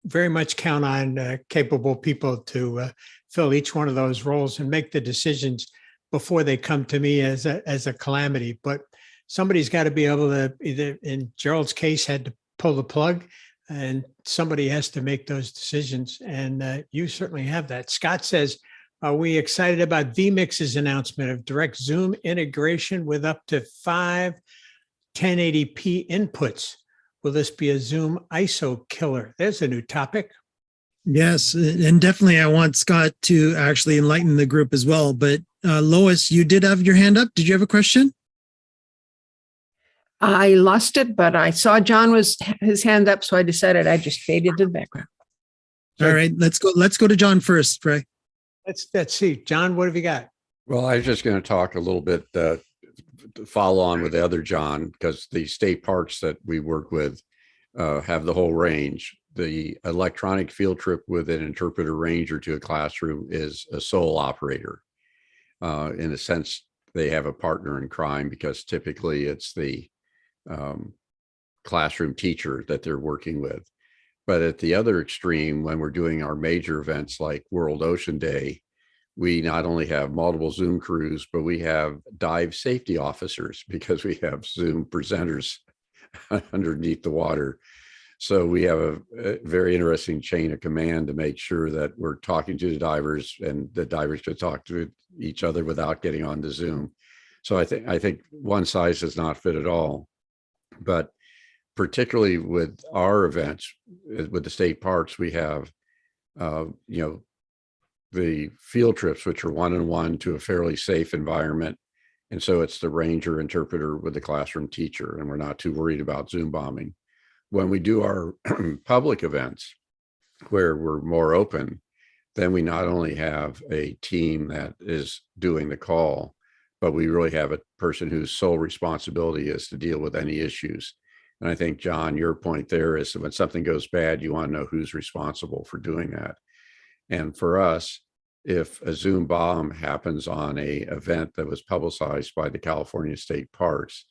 very much count on capable people to fill each one of those roles and make the decisions before they come to me as a calamity. But somebody's got to be able to, either in Gerald's case, had to pull the plug, and somebody has to make those decisions. And you certainly have that. Scott says, are we excited about vMix's announcement of direct Zoom integration with up to 5 1080p inputs? Will this be a ZoomISO killer? There's a new topic. Yes, and definitely I want Scott to actually enlighten the group as well. But Lois, you did have your hand up. Did you have a question? I lost it, but I saw John was his hand up, so I decided I just faded to the background. All right, let's go to John first, Ray. Let's see. John, what have you got? Well, I was just going to talk a little bit, to follow on with the other John, because the state parks that we work with have the whole range. The electronic field trip with an interpreter ranger to a classroom is a sole operator. In a sense, they have a partner in crime, because typically it's the classroom teacher that they're working with. But at the other extreme, when we're doing our major events like World Ocean Day, we not only have multiple Zoom crews, but we have dive safety officers, because we have Zoom presenters underneath the water. So we have a very interesting chain of command to make sure that we're talking to the divers, and the divers can talk to each other without getting onto Zoom. So I think one size does not fit at all. But particularly with our events, with the state parks, we have, the field trips, which are one-on-one to a fairly safe environment. And so it's the ranger interpreter with the classroom teacher, and we're not too worried about Zoom bombing. When we do our public events where we're more open, then we not only have a team that is doing the call, but we really have a person whose sole responsibility is to deal with any issues. And I think, John, your point there is that when something goes bad, you want to know who's responsible for doing that. And for us, if a Zoom bomb happens on a event that was publicized by the California State Parks,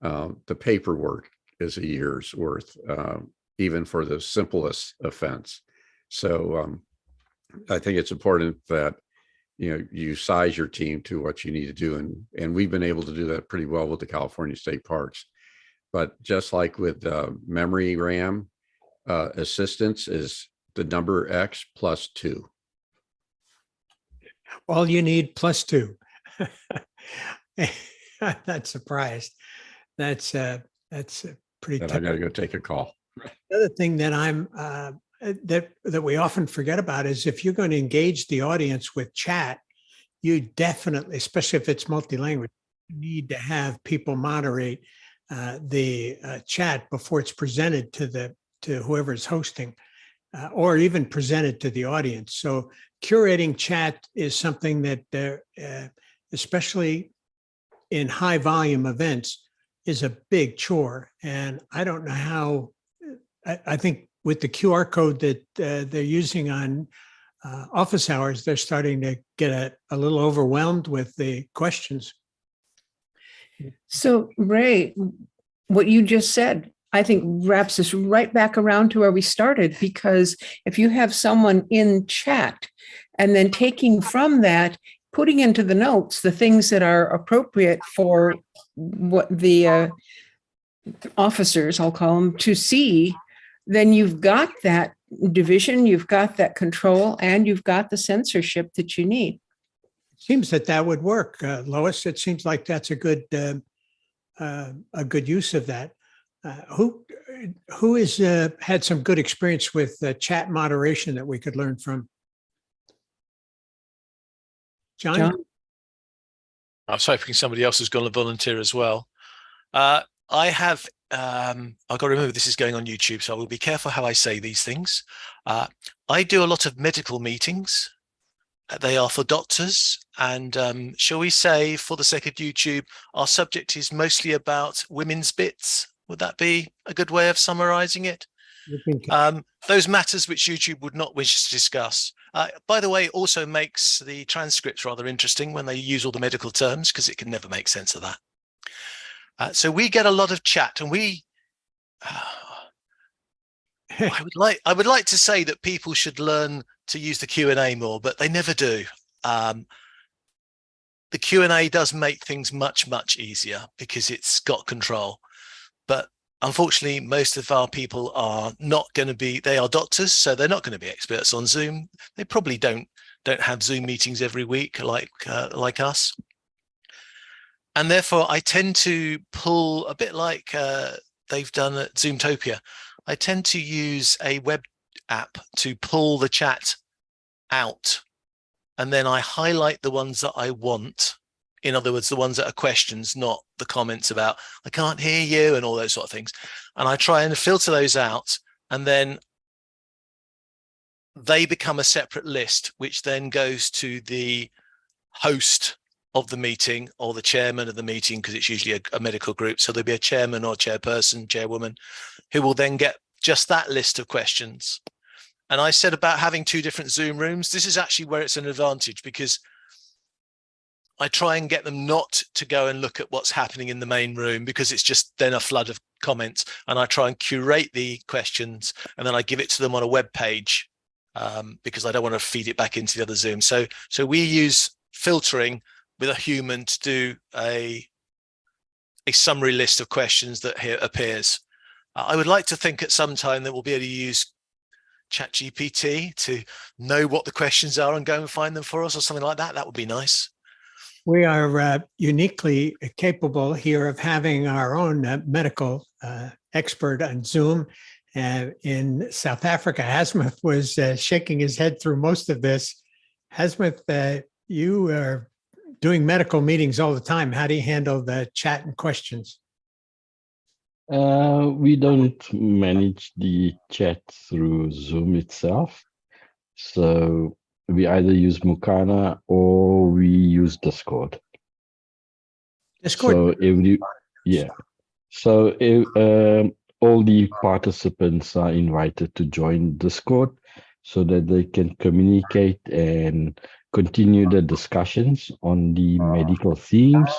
the paperwork is a year's worth, even for the simplest offense. So I think it's important that you size your team to what you need to do, and we've been able to do that pretty well with the California State Parks. But just like with memory RAM, assistance is the number X plus 2. All you need plus 2. I'm not surprised. That's pretty. And I got to go take a call. The other thing that I'm that we often forget about is if you're going to engage the audience with chat, you definitely, especially if it's multi-language, need to have people moderate the chat before it's presented to whoever's hosting, or even presented to the audience. So curating chat is something that, especially in high volume events, is a big chore. And I don't know how. I think with the QR code that they're using on office hours, they're starting to get a little overwhelmed with the questions. So, Ray, what you just said, I think wraps us right back around to where we started, because if you have someone in chat and then taking from that, putting into the notes the things that are appropriate for what the officers, I'll call them, to see, then you've got that division, you've got that control, and you've got the censorship that you need. It seems that would work, Lois. It seems like that's a good use of that. Who has had some good experience with chat moderation that we could learn from? John? I was hoping somebody else was going to volunteer as well. I have, I've got to remember this is going on YouTube, so I will be careful how I say these things. I do a lot of medical meetings. They are for doctors, and shall we say, for the sake of YouTube, our subject is mostly about women's bits. Would that be a good way of summarizing it? Those matters which YouTube would not wish to discuss. By the way, also makes the transcripts rather interesting when they use all the medical terms, because it can never make sense of that. So we get a lot of chat, and I would like to say that people should learn to use the Q&A more, but they never do. The Q&A does make things much, much easier because it's got control. But unfortunately, most of our people are not going to be, they are doctors, so they're not going to be experts on Zoom. They probably don't have Zoom meetings every week like us. And therefore, I tend to pull a bit like they've done at Zoomtopia. I tend to use a web app to pull the chat out, and then I highlight the ones that I want. In other words, the ones that are questions, not the comments about, I can't hear you and all those sort of things. And I try and filter those out, and then they become a separate list, which then goes to the host of the meeting or the chairman of the meeting, because it's usually a medical group. So there'll be a chairman or chairperson, chairwoman, who will then get just that list of questions. And I said about having 2 different Zoom rooms, this is actually where it's an advantage, because I try and get them not to go and look at what's happening in the main room, because it's just then a flood of comments. And I try and curate the questions, and then I give it to them on a web page, because I don't want to feed it back into the other Zoom. So we use filtering with a human to do a summary list of questions that here appears. I would like to think at some time that we'll be able to use ChatGPT to know what the questions are and go and find them for us, or something like that. That would be nice. We are uniquely capable here of having our own medical expert on Zoom. In South Africa, Hasmuth was shaking his head through most of this. Hasmuth, you are doing medical meetings all the time. How do you handle the chat and questions? We don't manage the chat through Zoom itself. So we either use Mukana or we use Discord. Discord. So all the participants are invited to join Discord so that they can communicate and continue the discussions on the medical themes.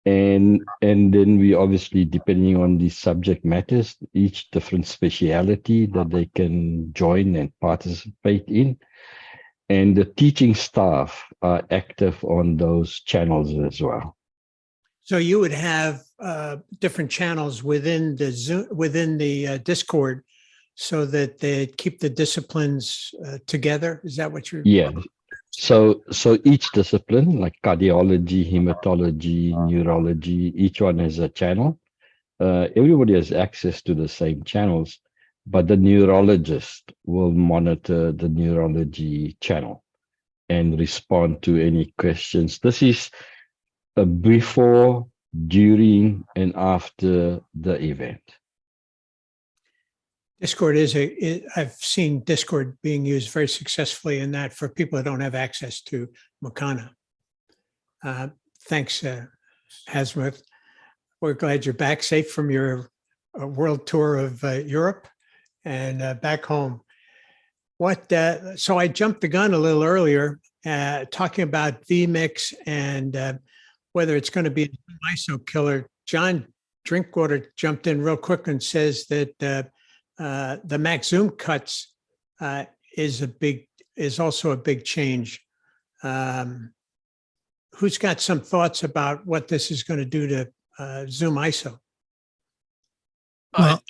And then we obviously, depending on the subject matters, each different speciality that they can join and participate in. And the teaching staff are active on those channels as well. So you would have different channels within the Zoom, within the Discord, so that they keep the disciplines together. Is that what you're? Yeah. So each discipline, like cardiology, hematology, neurology, each one has a channel. Everybody has access to the same channels, but the neurologist will monitor the neurology channel and respond to any questions. This is before, during, and after the event. Discord I've seen Discord being used very successfully in that for people that don't have access to Mukana. Thanks, Hasmuth. We're glad you're back safe from your world tour of Europe and back home. So I jumped the gun a little earlier talking about vMix and whether it's going to be an ISO killer. John Drinkwater jumped in real quick and says that the Mac Zoom cuts is also a big change. Who's got some thoughts about what this is going to do to ZoomISO? Well,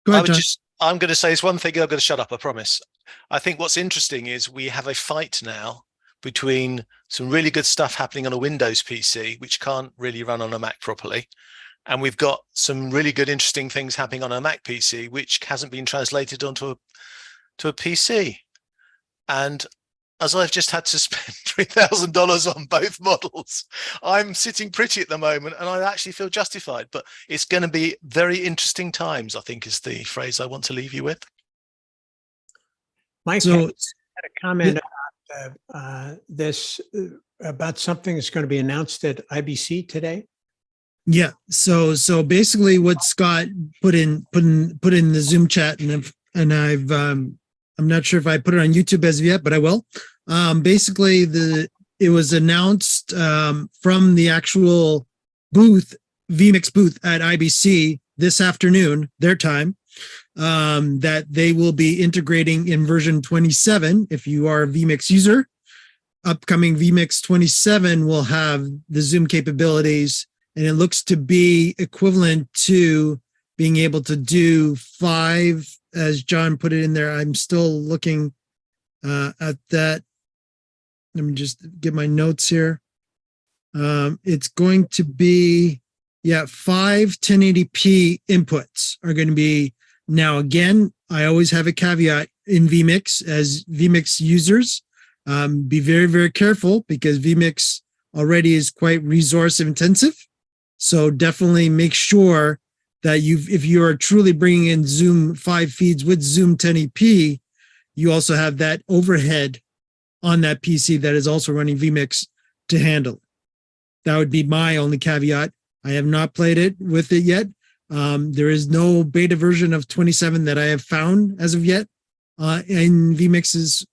go ahead, John. I'm going to say this one thing. I'm going to shut up. I promise. I think what's interesting is we have a fight now between some really good stuff happening on a Windows PC, which can't really run on a Mac properly. And we've got some really good, interesting things happening on a Mac PC, which hasn't been translated onto a PC. And as I've just had to spend $3,000 on both models, I'm sitting pretty at the moment, and I actually feel justified. But it's going to be very interesting times, I think, is the phrase I want to leave you with. Mike had a comment about something that's going to be announced at IBC today. Yeah. So basically, what Scott put in the Zoom chat, and I'm not sure if I put it on YouTube as of yet, but I will. Basically, it was announced from the actual booth, vMix booth at IBC this afternoon, their time, that they will be integrating in version 27. If you are a vMix user, upcoming vMix 27 will have the Zoom capabilities, and it looks to be equivalent to being able to do 5, as John put it in there. I'm still looking at that. Let me just get my notes here. It's going to be, 5 1080p inputs are going to be. Now, again, I always have a caveat in vMix as vMix users. Be very, very careful because vMix already is quite resource intensive. So definitely make sure that if you are truly bringing in Zoom 5 feeds with Zoom 1080p, you also have that overhead on that PC that is also running vMix to handle. That would be my only caveat. I have not played it with it yet. There is no beta version of 27 that I have found as of yet in vMix's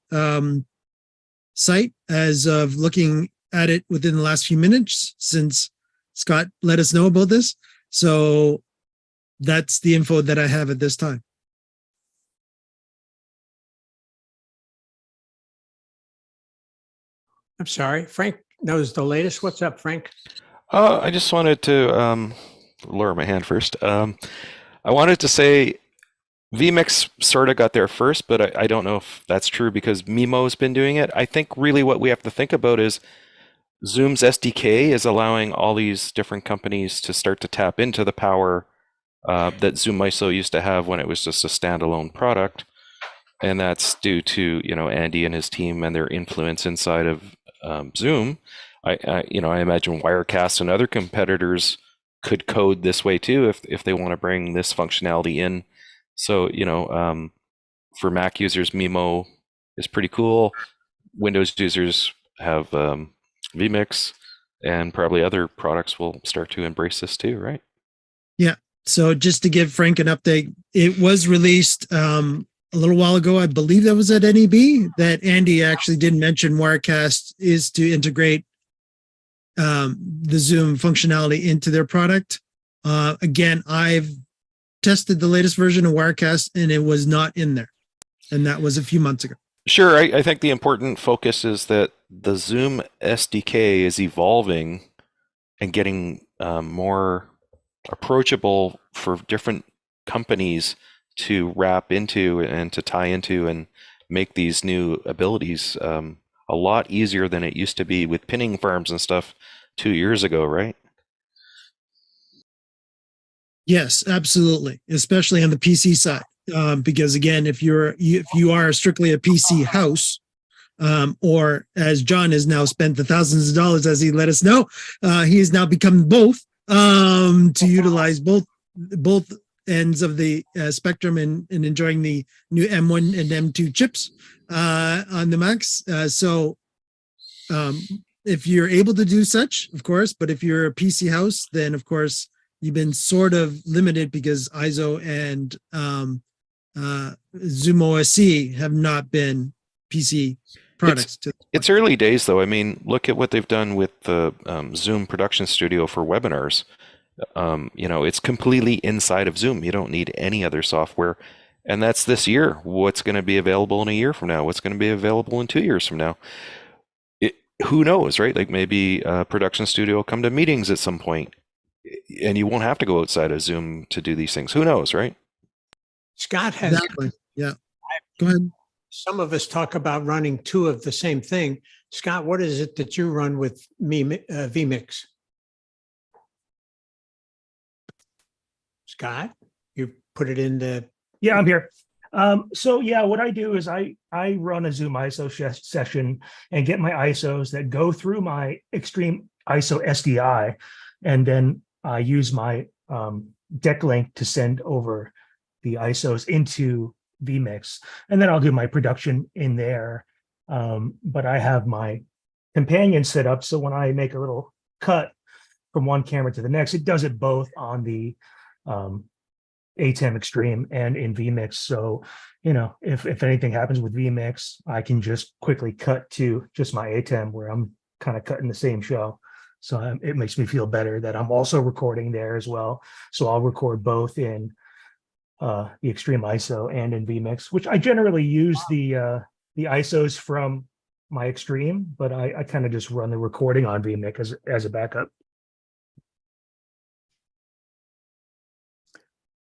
site as of looking at it within the last few minutes since Scott let us know about this. So that's the info that I have at this time. I'm sorry, Frank knows the latest. What's up, Frank? I just wanted to lower my hand first. I wanted to say vMix sort of got there first, but I don't know if that's true because Mimo's been doing it. I think really what we have to think about is Zoom's SDK is allowing all these different companies to start to tap into the power that ZoomISO used to have when it was just a standalone product. And that's due to, Andy and his team and their influence inside of Zoom. I imagine Wirecast and other competitors could code this way too if they want to bring this functionality in. So, for Mac users, Mimo is pretty cool. Windows users have vMix, and probably other products will start to embrace this too, right? Yeah. So just to give Frank an update, it was released a little while ago. I believe that was at NEB that Andy actually did mention Wirecast is to integrate the Zoom functionality into their product. Again, I've tested the latest version of Wirecast and it was not in there. And that was a few months ago. Sure. I think the important focus is that the Zoom SDK is evolving and getting more approachable for different companies to wrap into and to tie into and make these new abilities a lot easier than it used to be with pinning farms and stuff 2 years ago, right? Yes, absolutely. Especially on the PC side. Because again, if you are strictly a PC house, or as John has now spent the thousands of dollars, as he let us know, he has now become both to utilize both ends of the spectrum and enjoying the new M1 and M2 chips on the Macs. So if you're able to do such, of course, but if you're a PC house, then of course you've been sort of limited because ISO and ZoomOSC have not been PC products. It's early days, though. I mean, look at what they've done with the Zoom Production Studio for webinars. It's completely inside of Zoom. You don't need any other software. And that's this year. What's going to be available in a year from now? What's going to be available in 2 years from now? Who knows, right? Like maybe Production Studio will come to meetings at some point, and you won't have to go outside of Zoom to do these things. Who knows, right? Scott has. Exactly. Yeah. Go ahead. Some of us talk about running two of the same thing. Scott, what is it that you run with vMix? Scott, you put it in the. Yeah, I'm here. So yeah, what I do is I run a ZoomISO session and get my ISOs that go through my Extreme ISO SDI, and then I use my deck link to send over the ISOs into vMix, and then I'll do my production in there. But I have my companion set up so when I make a little cut from one camera to the next, it does it both on the ATEM Extreme and in vMix. So, if anything happens with vMix, I can just quickly cut to just my ATEM where I'm kind of cutting the same show. So it makes me feel better that I'm also recording there as well. So I'll record both in the Extreme ISO and in vMix, which I generally use the ISOs from my Extreme, but I kind of just run the recording on vMix as a backup.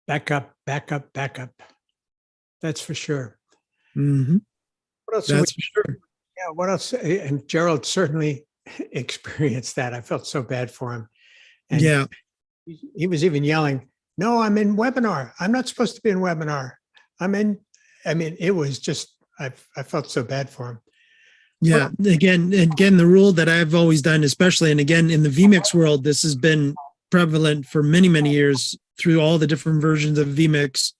Backup. That's for sure. Mm-hmm. What else? That's for sure. Yeah. What else? And Gerald certainly experienced that. I felt so bad for him. And yeah. He was even yelling, "No, I'm in webinar. I'm not supposed to be in webinar. It was just, I felt so bad for him." Yeah. Again, the rule that I've always done, especially, and again, in the vMix world, this has been prevalent for many, many years through all the different versions of vMix.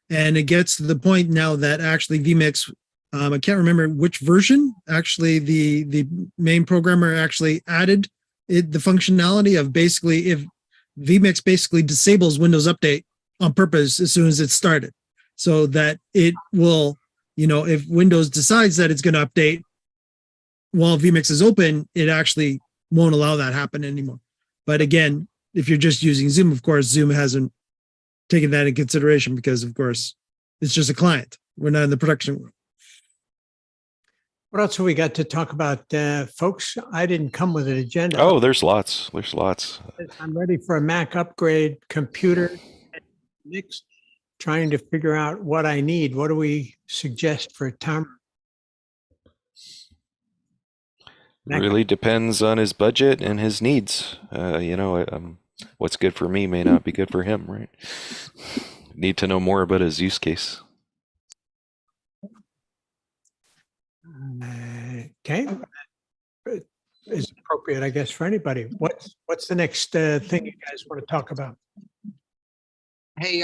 And it gets to the point now that actually vMix, I can't remember which version, actually the main programmer actually added the functionality of basically if vMix basically disables Windows Update on purpose as soon as it's started, so that it will, if Windows decides that it's going to update while vMix is open, it actually won't allow that happen anymore. But again, if you're just using Zoom, of course, Zoom hasn't taken that in consideration because, of course, it's just a client. We're not in the production world. What else have we got to talk about, folks? I didn't come with an agenda. Oh, there's lots. I'm ready for a Mac upgrade, computer mix, trying to figure out what I need. What do we suggest for Tom? Really depends on his budget and his needs. what's good for me may not be good for him, right? Need to know more about his use case. Okay. Is appropriate, I guess, for anybody. What's the next thing you guys want to talk about? Hey,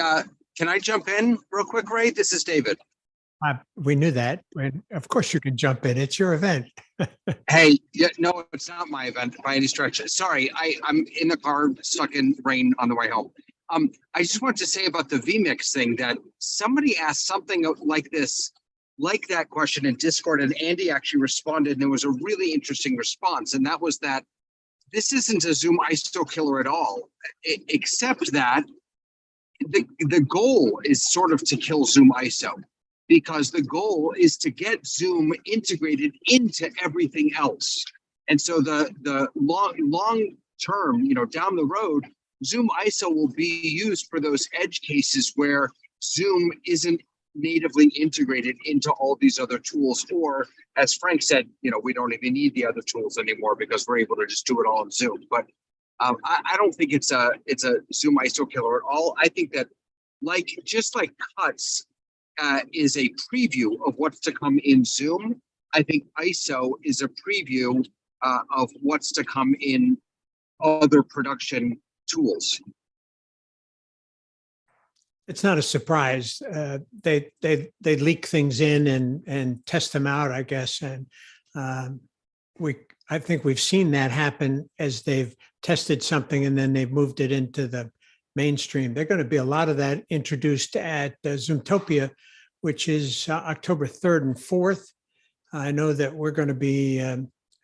can I jump in real quick, Ray? This is David. We knew that. Of course you can jump in. It's your event. Hey, yeah, no, it's not my event by any stretch. Sorry, I'm in the car, stuck in rain on the way home. I just want to say about the vMix thing that somebody asked something like this, like that question in Discord, and Andy actually responded, and it was a really interesting response. And that was that this isn't a ZoomISO killer at all, except that the goal is sort of to kill ZoomISO, because the goal is to get Zoom integrated into everything else. And so the long term, down the road, ZoomISO will be used for those edge cases where Zoom isn't natively integrated into all these other tools, or as Frank said, we don't even need the other tools anymore because we're able to just do it all in Zoom. But I don't think it's a ZoomISO killer at all. I think that just like Cuts is a preview of what's to come in Zoom, I think ISO is a preview of what's to come in other production tools. It's not a surprise. They leak things in and test them out, I guess. And I think we've seen that happen as they've tested something and then they've moved it into the mainstream. There's going to be a lot of that introduced at Zoomtopia, which is October 3rd and 4th. I know that we're going to be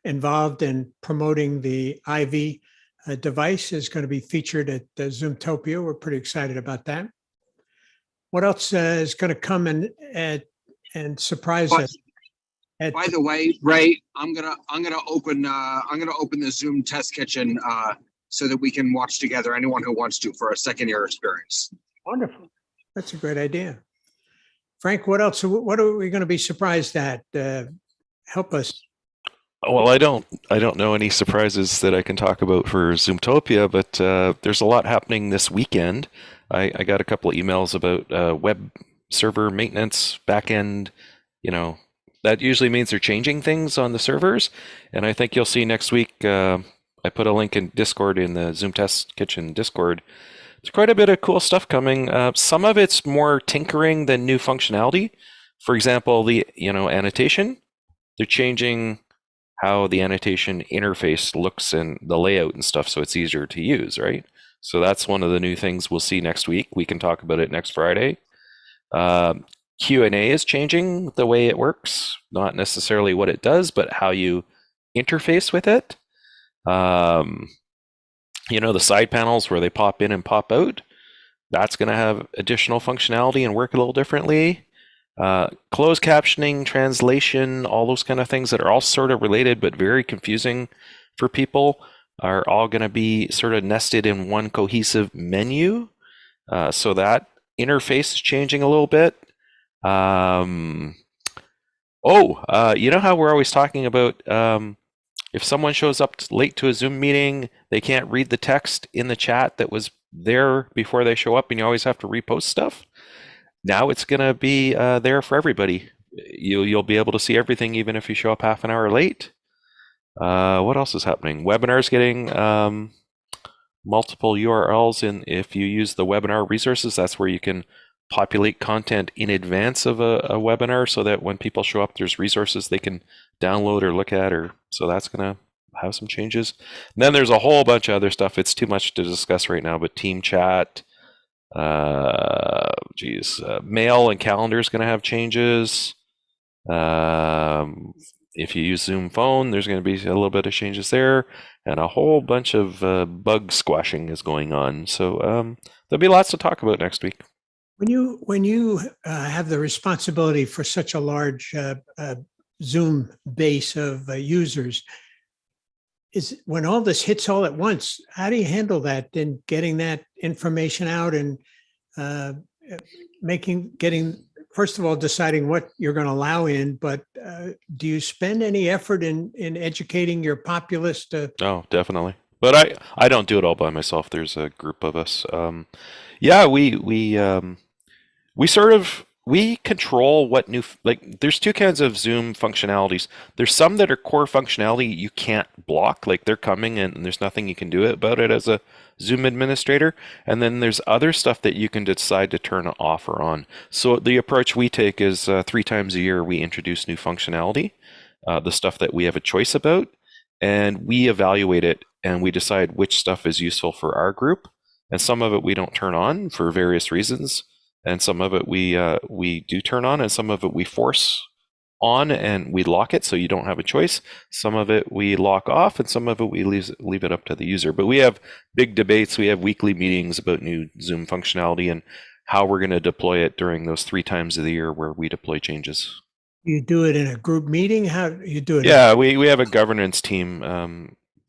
involved in promoting the IV device is going to be featured at Zoomtopia. We're pretty excited about that. What else is going to come and surprise us? By the way, Ray, I'm gonna open the Zoom test kitchen so that we can watch together, anyone who wants to, for a second-year experience. Wonderful. That's a great idea. Frank, what else? What are we going to be surprised at? Help us. Well, I don't know any surprises that I can talk about for Zoomtopia, but there's a lot happening this weekend. I got a couple of emails about web server maintenance, backend. That usually means they're changing things on the servers, and I think you'll see next week. I put a link in Discord, in the Zoom Test Kitchen Discord. There's quite a bit of cool stuff coming. Some of it's more tinkering than new functionality. For example, the annotation. They're changing how the annotation interface looks and the layout and stuff, so it's easier to use, right? So that's one of the new things we'll see next week. We can talk about it next Friday. Q&A is changing the way it works, not necessarily what it does, but how you interface with it. The side panels where they pop in and pop out, that's going to have additional functionality and work a little differently. Closed captioning, translation, all those kind of things that are all sort of related but very confusing for people are all going to be sort of nested in one cohesive menu. So that interface is changing a little bit. You know how we're always talking about if someone shows up late to a Zoom meeting, they can't read the text in the chat that was there before they show up, and you always have to repost stuff. Now it's going to be there for everybody. You'll be able to see everything even if you show up half an hour late. What else is happening? Webinars getting multiple URLs, and if you use the webinar resources, that's where you can populate content in advance of a webinar so that when people show up, there's resources they can download or look at, so that's going to have some changes. And then there's a whole bunch of other stuff. It's too much to discuss right now, but team chat, mail and calendar is going to have changes. If you use Zoom Phone, there's going to be a little bit of changes there, and a whole bunch of bug squashing is going on. So there'll be lots to talk about next week. When you have the responsibility for such a large Zoom base of users, when all this hits all at once, how do you handle that? Then getting that information out and first of all, deciding what you're going to allow in, but do you spend any effort in educating your populace to? Oh, definitely. But I don't do it all by myself. There's a group of us. Yeah, we sort of we control what new like. There's two kinds of Zoom functionalities. There's some that are core functionality you can't block, like they're coming and there's nothing you can do about it as a Zoom administrator. And then there's other stuff that you can decide to turn off or on. So the approach we take is 3 times a year we introduce new functionality, the stuff that we have a choice about, and we evaluate it and we decide which stuff is useful for our group. And some of it we don't turn on for various reasons, and some of it we do turn on, and some of it we force on and we lock it so you don't have a choice. Some of it we lock off, and some of it we leave it up to the user. But we have big debates. We have weekly meetings about new Zoom functionality and how we're going to deploy it during those 3 times of the year where we deploy changes. You do it in a group meeting? How you do it? Yeah, we have a governance team,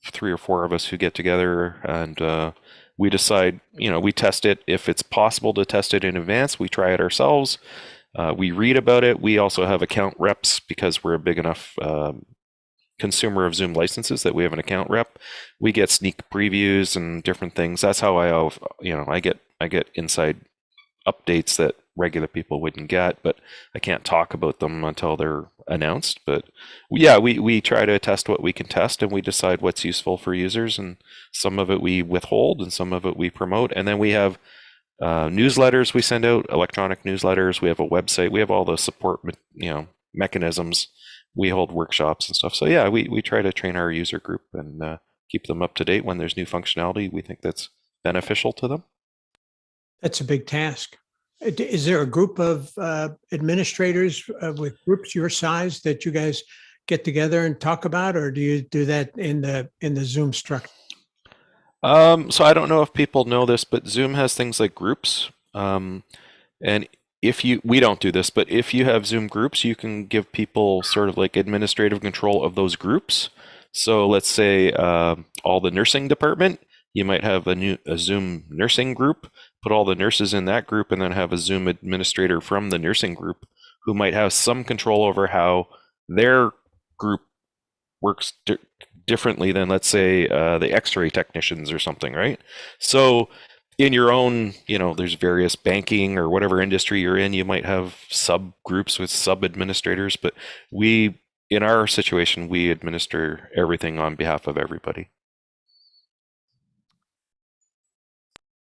3 or 4 of us who get together, and we decide, we test it. If it's possible to test it in advance, we try it ourselves. We read about it. We also have account reps because we're a big enough consumer of Zoom licenses that we have an account rep. We get sneak previews and different things. That's how I get inside updates that regular people wouldn't get, but I can't talk about them until they're announced. But yeah, we try to test what we can test, and we decide what's useful for users, and some of it we withhold and some of it we promote. And then we have newsletters we send out, electronic newsletters. We have a website. We have all the support mechanisms. We hold workshops and stuff. So yeah, we try to train our user group and keep them up to date when there's new functionality we think that's beneficial to them. That's a big task. Is there a group of administrators with groups your size that you guys get together and talk about, or do you do that in the Zoom structure? So I don't know if people know this, but Zoom has things like groups. And we don't do this, but if you have Zoom groups, you can give people sort of like administrative control of those groups. So let's say all the nursing department, you might have a Zoom nursing group, put all the nurses in that group, and then have a Zoom administrator from the nursing group who might have some control over how their group works differently than, let's say, the X-ray technicians or something, right? So in your own, there's various banking or whatever industry you're in, you might have subgroups with sub-administrators, but in our situation, we administer everything on behalf of everybody.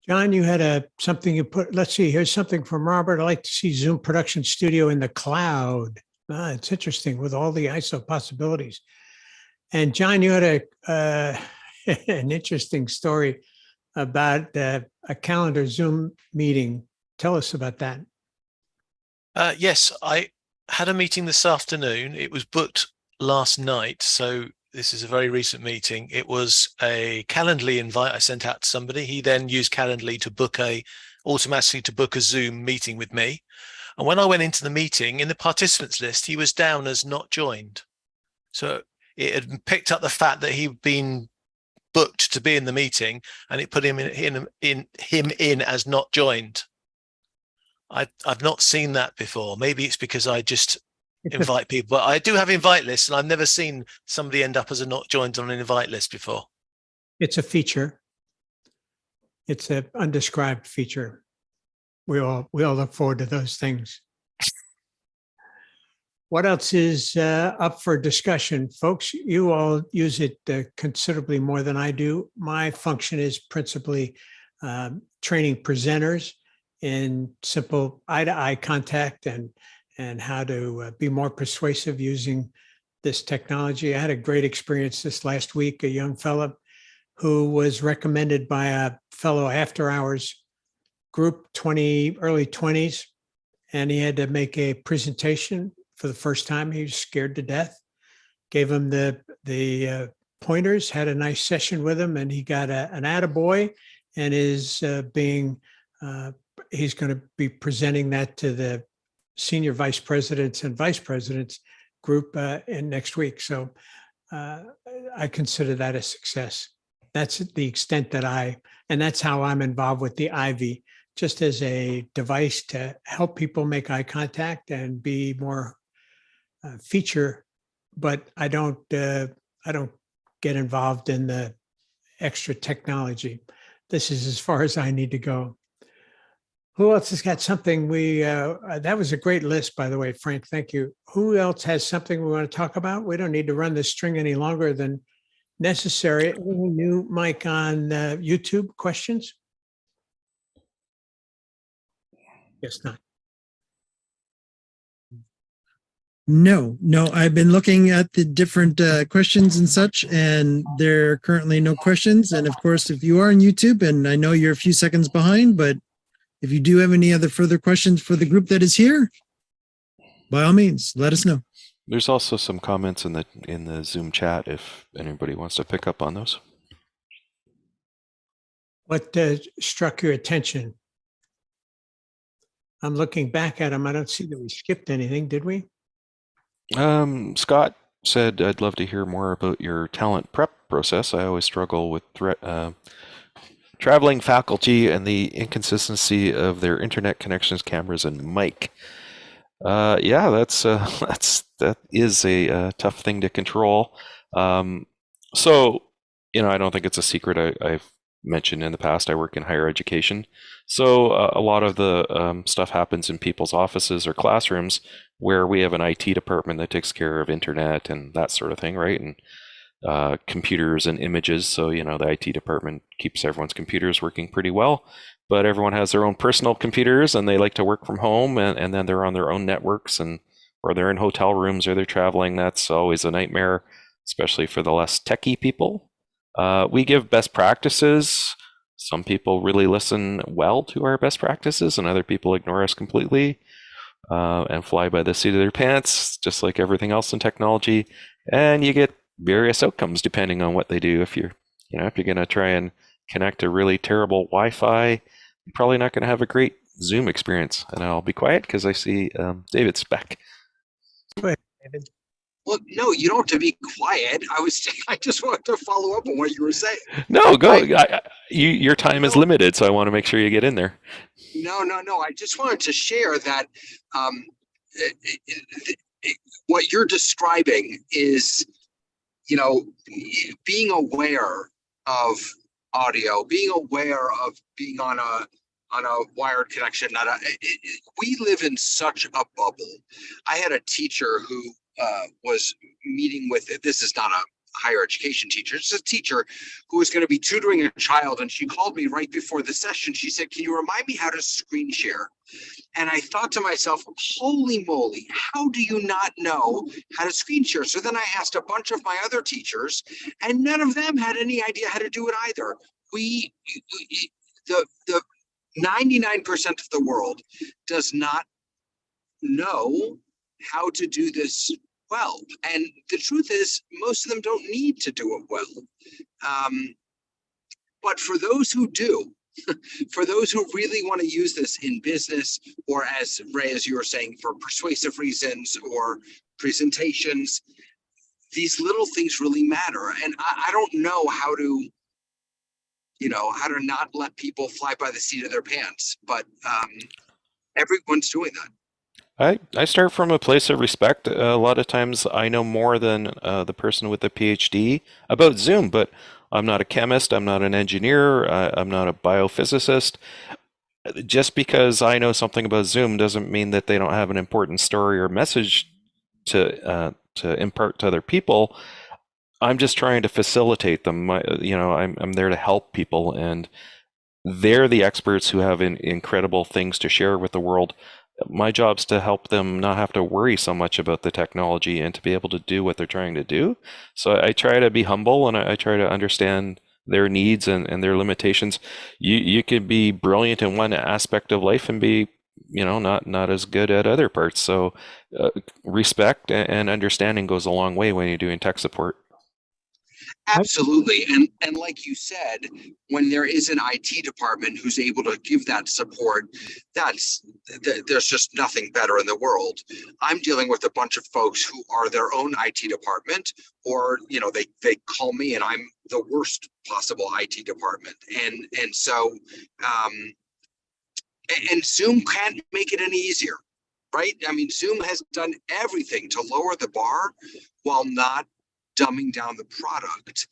John, you had something you put. Let's see. Here's something from Robert. I like to see Zoom Production Studio in the cloud. It's interesting with all the ISO possibilities. And John, you had an interesting story about a calendar Zoom meeting. Tell us about that. Yes, I had a meeting this afternoon. It was booked last night, so this is a very recent meeting. It was a Calendly invite I sent out to somebody. He then used Calendly to automatically book a Zoom meeting with me. And when I went into the meeting, in the participants list, he was down as not joined. So it had picked up the fact that he'd been booked to be in the meeting, and it put him in as not joined. I've not seen that before. Maybe it's because I just invite people, but I do have invite lists, and I've never seen somebody end up as a not joined on an invite list before. It's a feature. It's an undescribed feature. We all look forward to those things. What else is up for discussion, folks? You all use it considerably more than I do. My function is principally training presenters in simple eye-to-eye contact and how to be more persuasive using this technology. I had a great experience this last week. A young fellow who was recommended by a fellow after-hours group, early 20s, and he had to make a presentation for the first time. He was scared to death. Gave him the pointers, had a nice session with him, and he got an attaboy, and is he's going to be presenting that to the senior vice presidents and vice presidents group in next week. So I consider that a success. That's the extent that and that's how I'm involved with the Ivy, just as a device to help people make eye contact and be more feature, but I don't get involved in the extra technology. This is as far as I need to go. Who else has got something that was a great list, by the way, Frank, thank you. Who else has something we want to talk about? We don't need to run this string any longer than necessary. Anything new, Mike, on YouTube questions? Yes, not. No, I've been looking at the different questions and such, and there are currently no questions. And of course, if you are on YouTube, and I know you're a few seconds behind, but if you do have any other further questions for the group that is here, by all means, let us know. There's also some comments in the Zoom chat if anybody wants to pick up on those. What struck your attention? I'm looking back at them. I don't see that we skipped anything, did we? Scott said, I'd love to hear more about your talent prep process. I always struggle with traveling faculty and the inconsistency of their internet connections, cameras, and mic. Yeah, that is a tough thing to control. So, I don't think it's a secret. I've mentioned in the past, I work in higher education. So a lot of the stuff happens in people's offices or classrooms where we have an IT department that takes care of internet and that sort of thing, right? And computers and images. So, the IT department keeps everyone's computers working pretty well, but everyone has their own personal computers and they like to work from home, and then they're on their own networks, or they're in hotel rooms or they're traveling. That's always a nightmare, especially for the less techie people. We give best practices. Some people really listen well to our best practices, and other people ignore us completely and fly by the seat of their pants, just like everything else in technology. And you get various outcomes depending on what they do. If you're going to try and connect to really terrible Wi-Fi, you're probably not going to have a great Zoom experience. And I'll be quiet because I see David's back. Go ahead, David. Well, no, you don't have to be quiet. I just wanted to follow up on what you were saying. No, go. Your time is limited, so I want to make sure you get in there. No. I just wanted to share that what you're describing is, being aware of audio, being aware of being on a wired connection. We live in such a bubble. I had a teacher who was meeting with, this is not a higher education teacher, it's a teacher who was going to be tutoring a child, and she called me right before the session. She said, "Can you remind me how to screen share?" And I thought to myself, holy moly, how do you not know how to screen share? So then I asked a bunch of my other teachers, and none of them had any idea how to do it either. The 99% of the world does not know how to do this well. And the truth is, most of them don't need to do it well. But for those who do, for those who really want to use this in business, or as Ray, as you were saying, for persuasive reasons or presentations, these little things really matter. And I don't know how to, not let people fly by the seat of their pants, but everyone's doing that. I start from a place of respect. A lot of times I know more than the person with the PhD about Zoom, but I'm not a chemist, I'm not an engineer, I'm not a biophysicist. Just because I know something about Zoom doesn't mean that they don't have an important story or message to impart to other people. I'm just trying to facilitate them. I'm there to help people, and they're the experts who have incredible things to share with the world. My job's to help them not have to worry so much about the technology and to be able to do what they're trying to do. So I try to be humble, and I try to understand their needs and their limitations. You can be brilliant in one aspect of life and be, not as good at other parts. So respect and understanding goes a long way when you're doing tech support. Absolutely. And like you said, when there is an IT department who's able to give that support, there's just nothing better in the world. I'm dealing with a bunch of folks who are their own IT department, or, they call me and I'm the worst possible IT department. And so, and Zoom can't make it any easier, right? I mean, Zoom has done everything to lower the bar while not dumbing down the product.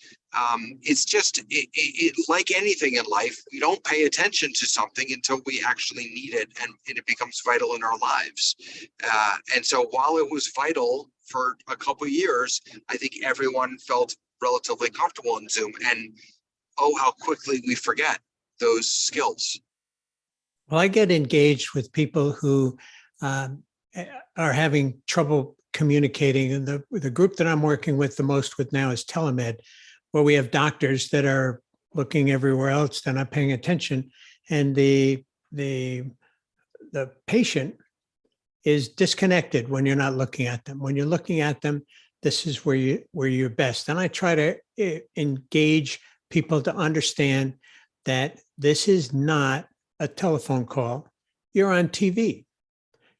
It's just like anything in life, we don't pay attention to something until we actually need it, and it becomes vital in our lives. And so while it was vital for a couple of years, I think everyone felt relatively comfortable in Zoom, and oh, how quickly we forget those skills. Well, I get engaged with people who are having trouble communicating. And the group that I'm working with the most with now is telemed, where we have doctors that are looking everywhere else. They're not paying attention. And the patient is disconnected when you're not looking at them. When you're looking at them, this is where you're best. And I try to engage people to understand that this is not a telephone call. You're on TV.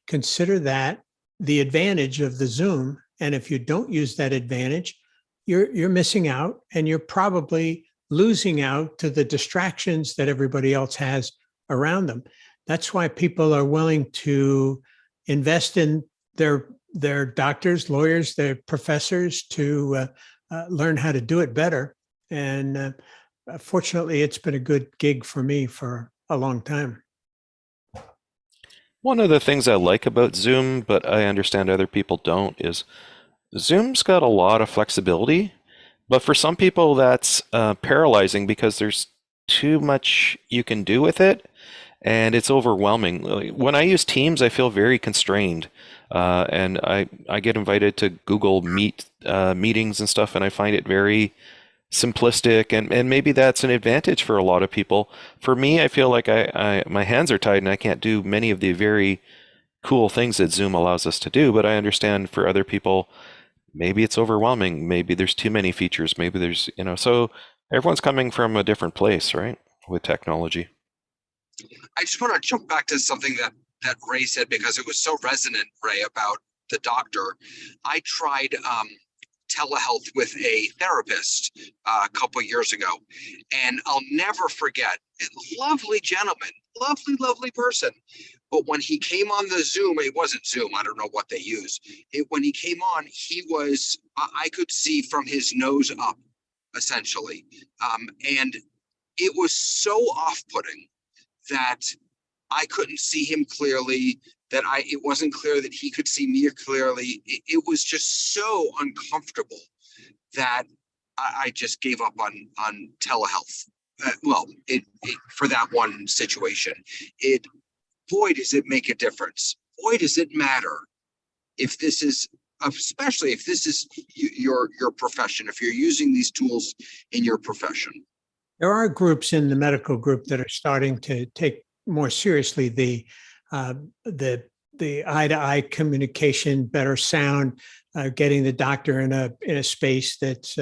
Consider that the advantage of the Zoom. And if you don't use that advantage, you're missing out, and you're probably losing out to the distractions that everybody else has around them. That's why people are willing to invest in their doctors, lawyers, their professors to learn how to do it better. And fortunately, it's been a good gig for me for a long time. One of the things I like about Zoom, but I understand other people don't, is Zoom's got a lot of flexibility, but for some people that's paralyzing because there's too much you can do with it, and it's overwhelming. When I use Teams, I feel very constrained, and I get invited to Google Meet meetings and stuff, and I find it very simplistic, and maybe that's an advantage for a lot of people. For me, I feel like my hands are tied and I can't do many of the very cool things that Zoom allows us to do, but I understand for other people, maybe it's overwhelming, maybe there's too many features, maybe there's, so everyone's coming from a different place, right, with technology. I just want to jump back to something that Ray said, because it was so resonant, Ray, about the doctor. I tried telehealth with a therapist a couple years ago, and I'll never forget, lovely gentleman, lovely person. But when he came on the Zoom, it wasn't Zoom, I don't know what they use. When he came on, I could see from his nose up, essentially. And it was so off-putting that I couldn't see him clearly, that it wasn't clear that he could see me clearly. It was just so uncomfortable that I just gave up on telehealth. For that one situation, boy, does it make a difference. Boy, does it matter if this is, especially if this is your profession, if you're using these tools in your profession. There are groups in the medical group that are starting to take more seriously the eye-to-eye communication, better sound, getting the doctor in a space that's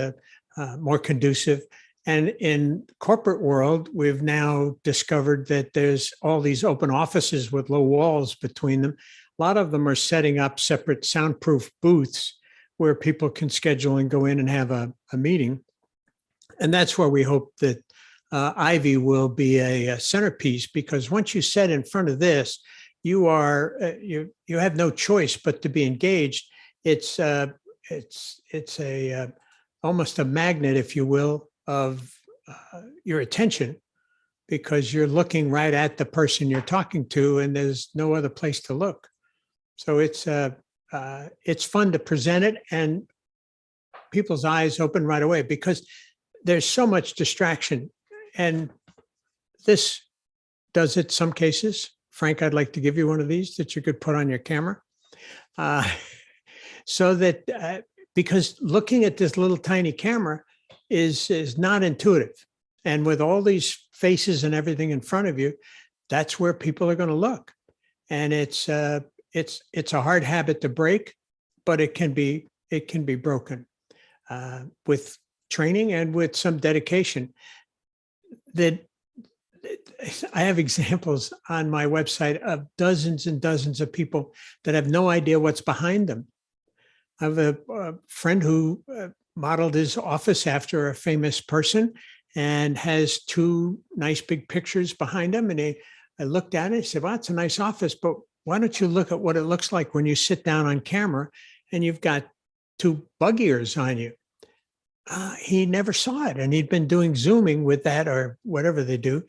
more conducive. And in corporate world, we've now discovered that there's all these open offices with low walls between them. A lot of them are setting up separate soundproof booths where people can schedule and go in and have a meeting. And that's where we hope that Ivy will be a centerpiece, because once you sit in front of this, you have no choice but to be engaged. It's almost a magnet, if you will, of your attention, because you're looking right at the person you're talking to, and there's no other place to look. So it's fun to present it, and people's eyes open right away, because there's so much distraction. And this does it some cases. Frank, I'd like to give you one of these that you could put on your camera. So that, because looking at this little tiny camera is not intuitive. And with all these faces and everything in front of you, that's where people are going to look. And it's a hard habit to break, but it can be broken with training and with some dedication. That I have examples on my website of dozens and dozens of people that have no idea what's behind them. I have a friend who modeled his office after a famous person and has two nice big pictures behind him. And I looked at it and said, well, it's a nice office, but why don't you look at what it looks like when you sit down on camera and you've got two bug ears on you? he never saw it, and he'd been doing Zooming with that or whatever they do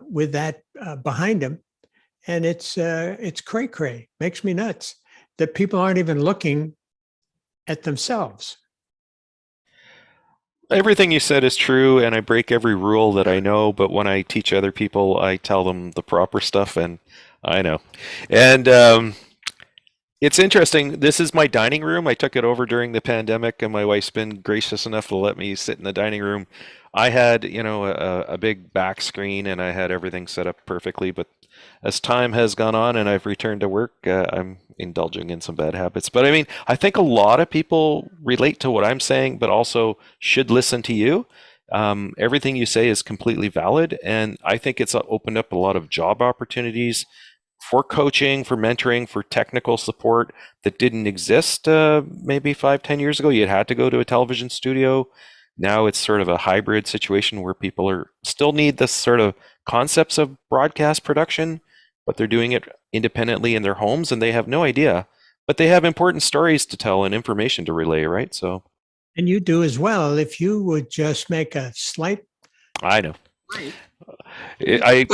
with that behind him, and it's cray cray. Makes me nuts that people aren't even looking at themselves. Everything you said is true, and I break every rule that I know, but when I teach other people, I tell them the proper stuff, and I know. And it's interesting. This is my dining room. I took it over during the pandemic, and my wife's been gracious enough to let me sit in the dining room. I had, a big back screen, and I had everything set up perfectly, but as time has gone on and I've returned to work, I'm indulging in some bad habits. But I mean, I think a lot of people relate to what I'm saying, but also should listen to you. Everything you say is completely valid. And I think it's opened up a lot of job opportunities for coaching, for mentoring, for technical support that didn't exist maybe 5-10 years ago. You had to go to a television studio. Now it's sort of a hybrid situation where people still need this sort of concepts of broadcast production, but they're doing it independently in their homes and they have no idea, but they have important stories to tell and information to relay, right? So, and you do as well. If you would just make a slight, I know. Right. I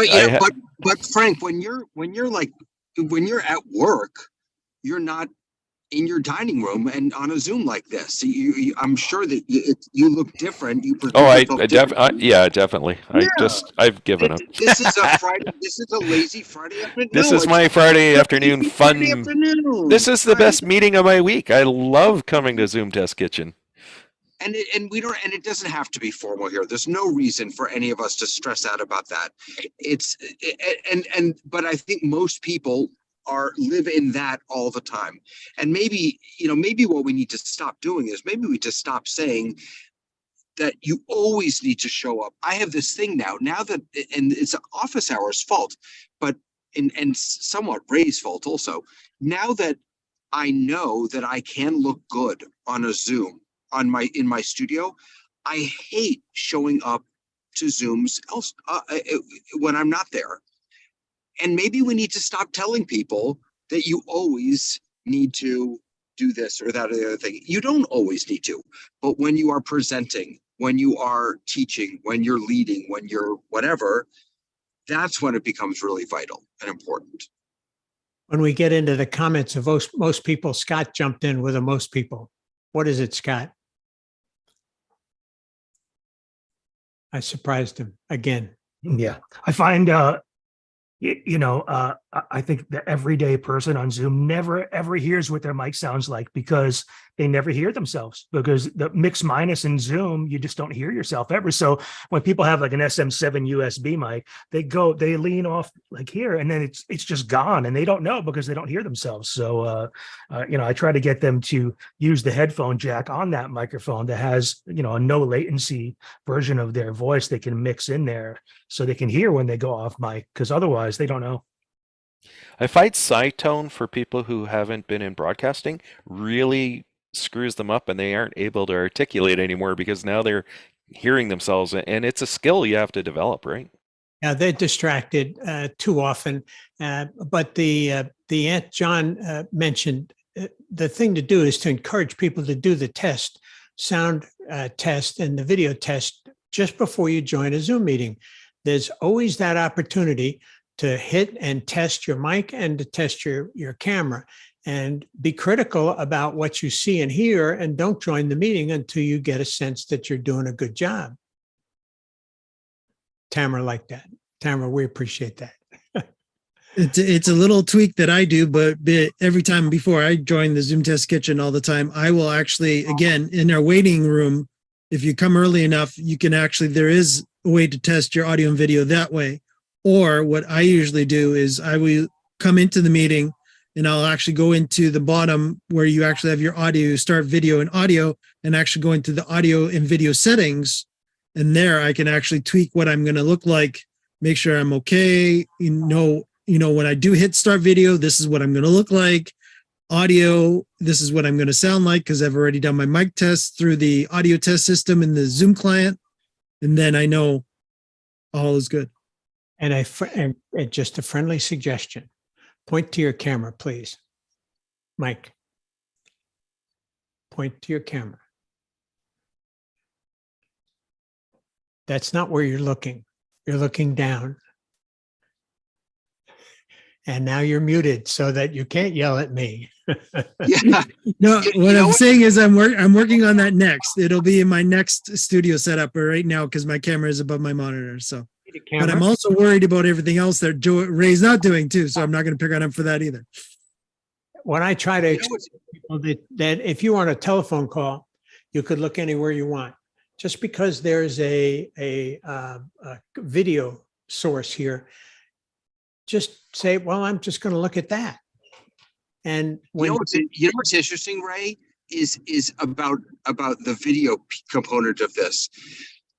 But Frank, when you're at work, you're not in your dining room and on a Zoom like this. I'm sure that you look different. You yeah, definitely. Yeah. I've given up. This is a Friday. This is a lazy Friday afternoon. This is my Friday afternoon fun. This is the best meeting of my week. I love coming to Zoom Test Kitchen. And it doesn't have to be formal here. There's no reason for any of us to stress out about that. But I think most people live in that all the time. And maybe what we need to stop doing is maybe we just stop saying that you always need to show up. I have this thing now that, and it's office hours fault, but and somewhat Ray's fault also. Now that I know that I can look good on a Zoom in my studio, I hate showing up to Zooms when I'm not there. And maybe we need to stop telling people that you always need to do this or that or the other thing. You don't always need to, but when you are presenting, when you are teaching, when you're leading, when you're whatever, that's when it becomes really vital and important. When we get into the comments of most people, Scott jumped in with a most people. What is it, Scott? I surprised him again. Yeah, I find, I think the everyday person on Zoom never ever hears what their mic sounds like because they never hear themselves, because the mix minus in Zoom, you just don't hear yourself ever. So when people have like an SM7 USB mic, they lean off like here, and then it's just gone, and they don't know because they don't hear themselves. So, I try to get them to use the headphone jack on that microphone that has, a no latency version of their voice they can mix in there so they can hear when they go off mic, because otherwise they don't know. I find side tone for people who haven't been in broadcasting really screws them up, and they aren't able to articulate anymore because now they're hearing themselves, and it's a skill you have to develop, right? Yeah, they're distracted too often. But the Aunt John mentioned the thing to do is to encourage people to do the sound test and the video test just before you join a Zoom meeting. There's always that opportunity to hit and test your mic and to test your camera, and be critical about what you see and hear, and don't join the meeting until you get a sense that you're doing a good job. Tamara liked that. Tamara, we appreciate that. It's a little tweak that I do, but every time before I join the Zoom Test Kitchen all the time, I will actually, again, in our waiting room, if you come early enough, you can there is a way to test your audio and video that way. Or what I usually do is I will come into the meeting and I'll actually go into the bottom where you actually have your audio, start video and audio, and actually go into the audio and video settings. And there I can actually tweak what I'm going to look like, make sure I'm okay. When I do hit start video, this is what I'm going to look like. Audio, this is what I'm going to sound like, because I've already done my mic test through the audio test system in the Zoom client. And then I know all is good. And just a friendly suggestion. Point to your camera, please. Mike, point to your camera. That's not where you're looking. You're looking down. And now you're muted so that you can't yell at me. Yeah. No, You what know I'm what? saying is I'm working on that next. It'll be in my next studio setup, but right now because my camera is above my monitor. So, but I'm also worried about everything else that Ray's not doing too. So I'm not going to pick on him for that either. When I try to You know explain to people that if you want a telephone call, you could look anywhere you want. Just because there's a video source here, just say, well, I'm just going to look at that. And when You know what's interesting, Ray, is about the video component of this,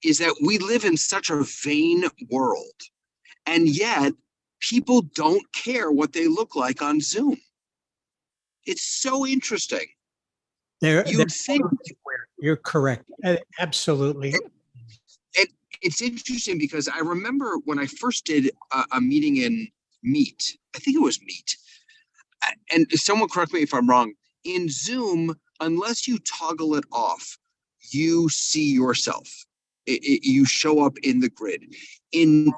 is that we live in such a vain world, and yet people don't care what they look like on Zoom. It's so interesting. You'd think you're correct. Absolutely. it's interesting because I remember when I first did a meeting in Meet, I think it was Meet, and someone correct me if I'm wrong, in Zoom, unless you toggle it off, you see yourself. You show up in the grid. In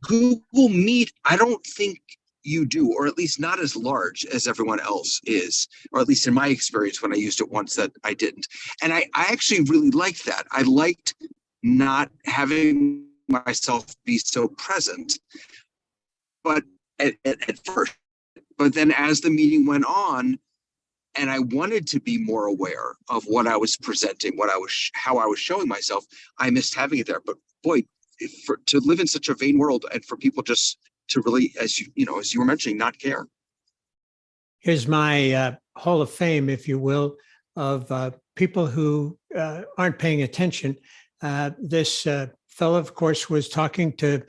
Google Meet, I don't think you do, or at least not as large as everyone else is, or at least in my experience when I used it once that I didn't. And I actually really liked that. I liked not having myself be so present, but at first, but then as the meeting went on, and I wanted to be more aware of what I was presenting, how I was showing myself, I missed having it there. But boy, to live in such a vain world, and for people just to really, as you were mentioning, not care. Here's my Hall of Fame, if you will, of people who aren't paying attention. This fellow, of course, was talking to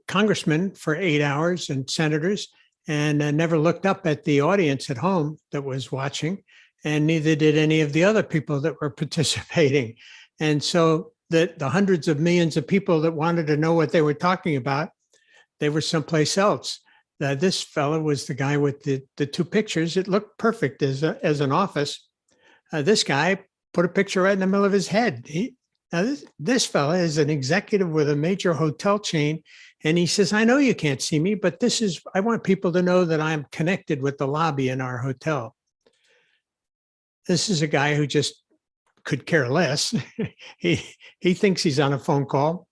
congressmen for 8 hours and senators, and never looked up at the audience at home that was watching, and neither did any of the other people that were participating. And so the hundreds of millions of people that wanted to know what they were talking about, they were someplace else. This fellow was the guy with the two pictures. It looked perfect as an office. This guy put a picture right in the middle of his head. This fella is an executive with a major hotel chain. And he says, I know you can't see me, but I want people to know that I'm connected with the lobby in our hotel. This is a guy who just could care less. He thinks he's on a phone call.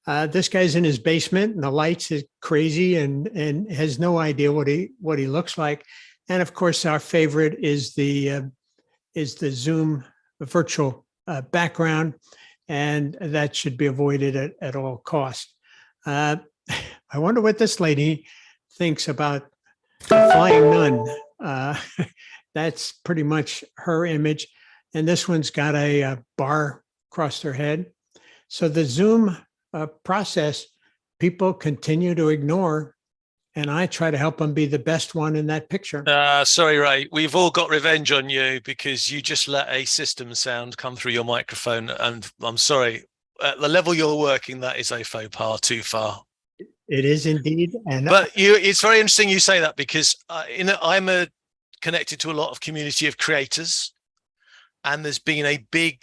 This guy's in his basement and the lights is crazy and has no idea what he looks like. And of course, our favorite is the Zoom virtual background, and that should be avoided at all costs. I wonder what this lady thinks about Flying Nun. That's pretty much her image. And this one's got a bar across her head. So the Zoom process, people continue to ignore, and I try to help them be the best one in that picture. Sorry, Ray. We've all got revenge on you because you just let a system sound come through your microphone. And I'm sorry, at the level you're working, that is a faux pas too far. It is indeed. But it's very interesting you say that because I'm connected to a lot of community of creators, and there's been a big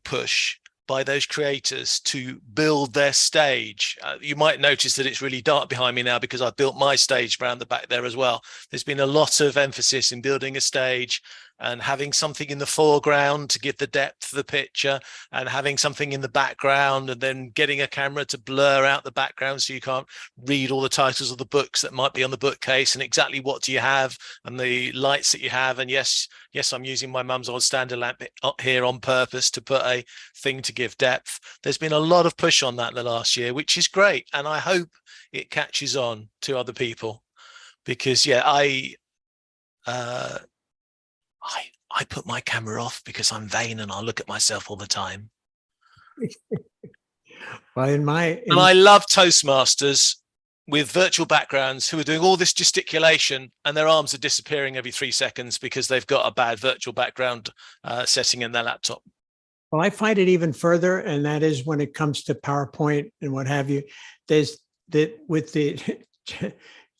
push by those creators to build their stage. You might notice that it's really dark behind me now because I built my stage around the back there as well. There's been a lot of emphasis in building a stage and having something in the foreground to give the depth of the picture, and having something in the background, and then getting a camera to blur out the background so you can't read all the titles of the books that might be on the bookcase, and exactly what do you have and the lights that you have. And yes, I'm using my mum's old standard lamp here on purpose to put a thing to give depth. There's been a lot of push on that in the last year, which is great, and I hope it catches on to other people, because I put my camera off because I'm vain and I look at myself all the time. Well, and I love Toastmasters with virtual backgrounds who are doing all this gesticulation and their arms are disappearing every 3 seconds because they've got a bad virtual background setting in their laptop. Well, I find it even further, and that is when it comes to PowerPoint and what have you. There's that with the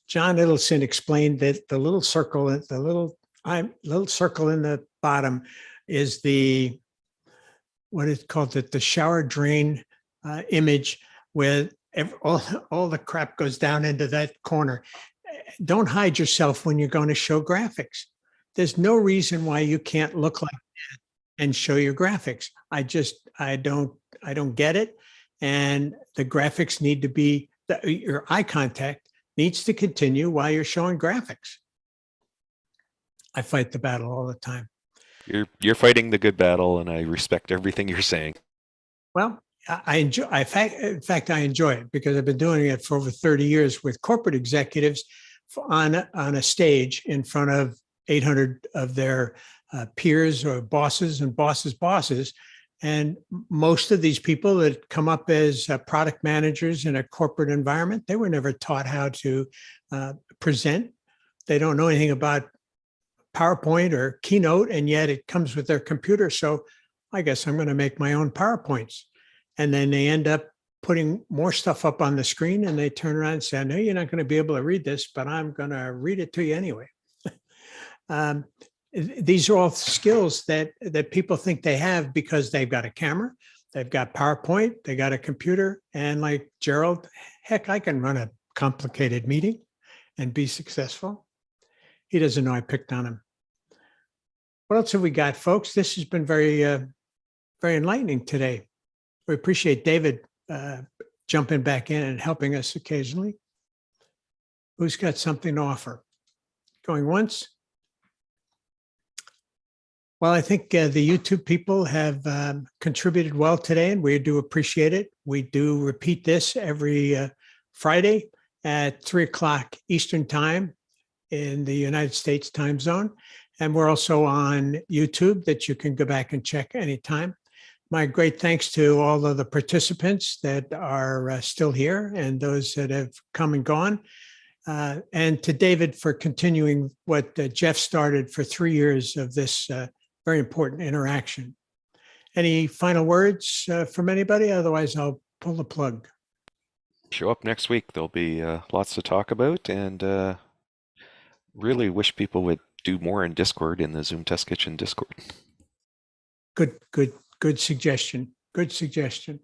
John Idelson explained that the little circle, little circle in the bottom is what is called the shower drain image where all the crap goes down into that corner. Don't hide yourself when you're going to show graphics. There's no reason why you can't look like that and show your graphics. I don't get it. And the graphics need to be, your eye contact needs to continue while you're showing graphics. I fight the battle all the time. You're fighting the good battle, and I respect everything you're saying. Well, I enjoy. In fact, I enjoy it because I've been doing it for over 30 years with corporate executives on a stage in front of 800 of their peers or bosses and bosses. And most of these people that come up as product managers in a corporate environment, they were never taught how to present. They don't know anything about PowerPoint or Keynote, and yet it comes with their computer. So I guess I'm going to make my own PowerPoints. And then they end up putting more stuff up on the screen, and they turn around and say, I know you're not going to be able to read this, but I'm going to read it to you anyway. These are all skills that people think they have because they've got a camera, they've got PowerPoint, they got a computer, and like Gerald, heck, I can run a complicated meeting and be successful. He doesn't know I picked on him. What else have we got, folks? This has been very, very enlightening today. We appreciate David jumping back in and helping us occasionally. Who's got something to offer? Going once? Well, I think the YouTube people have contributed well today, and we do appreciate it. We do repeat this every Friday at 3 o'clock Eastern Time in the United States time zone. And we're also on YouTube that you can go back and check anytime. My great thanks to all of the participants that are still here and those that have come and gone. And to David for continuing what Jeff started for 3 years of this very important interaction. Any final words from anybody? Otherwise, I'll pull the plug. Show up next week. There'll be lots to talk about, and really wish people would do more in Discord, in the Zoom Test Kitchen Discord. Good suggestion. Good suggestion.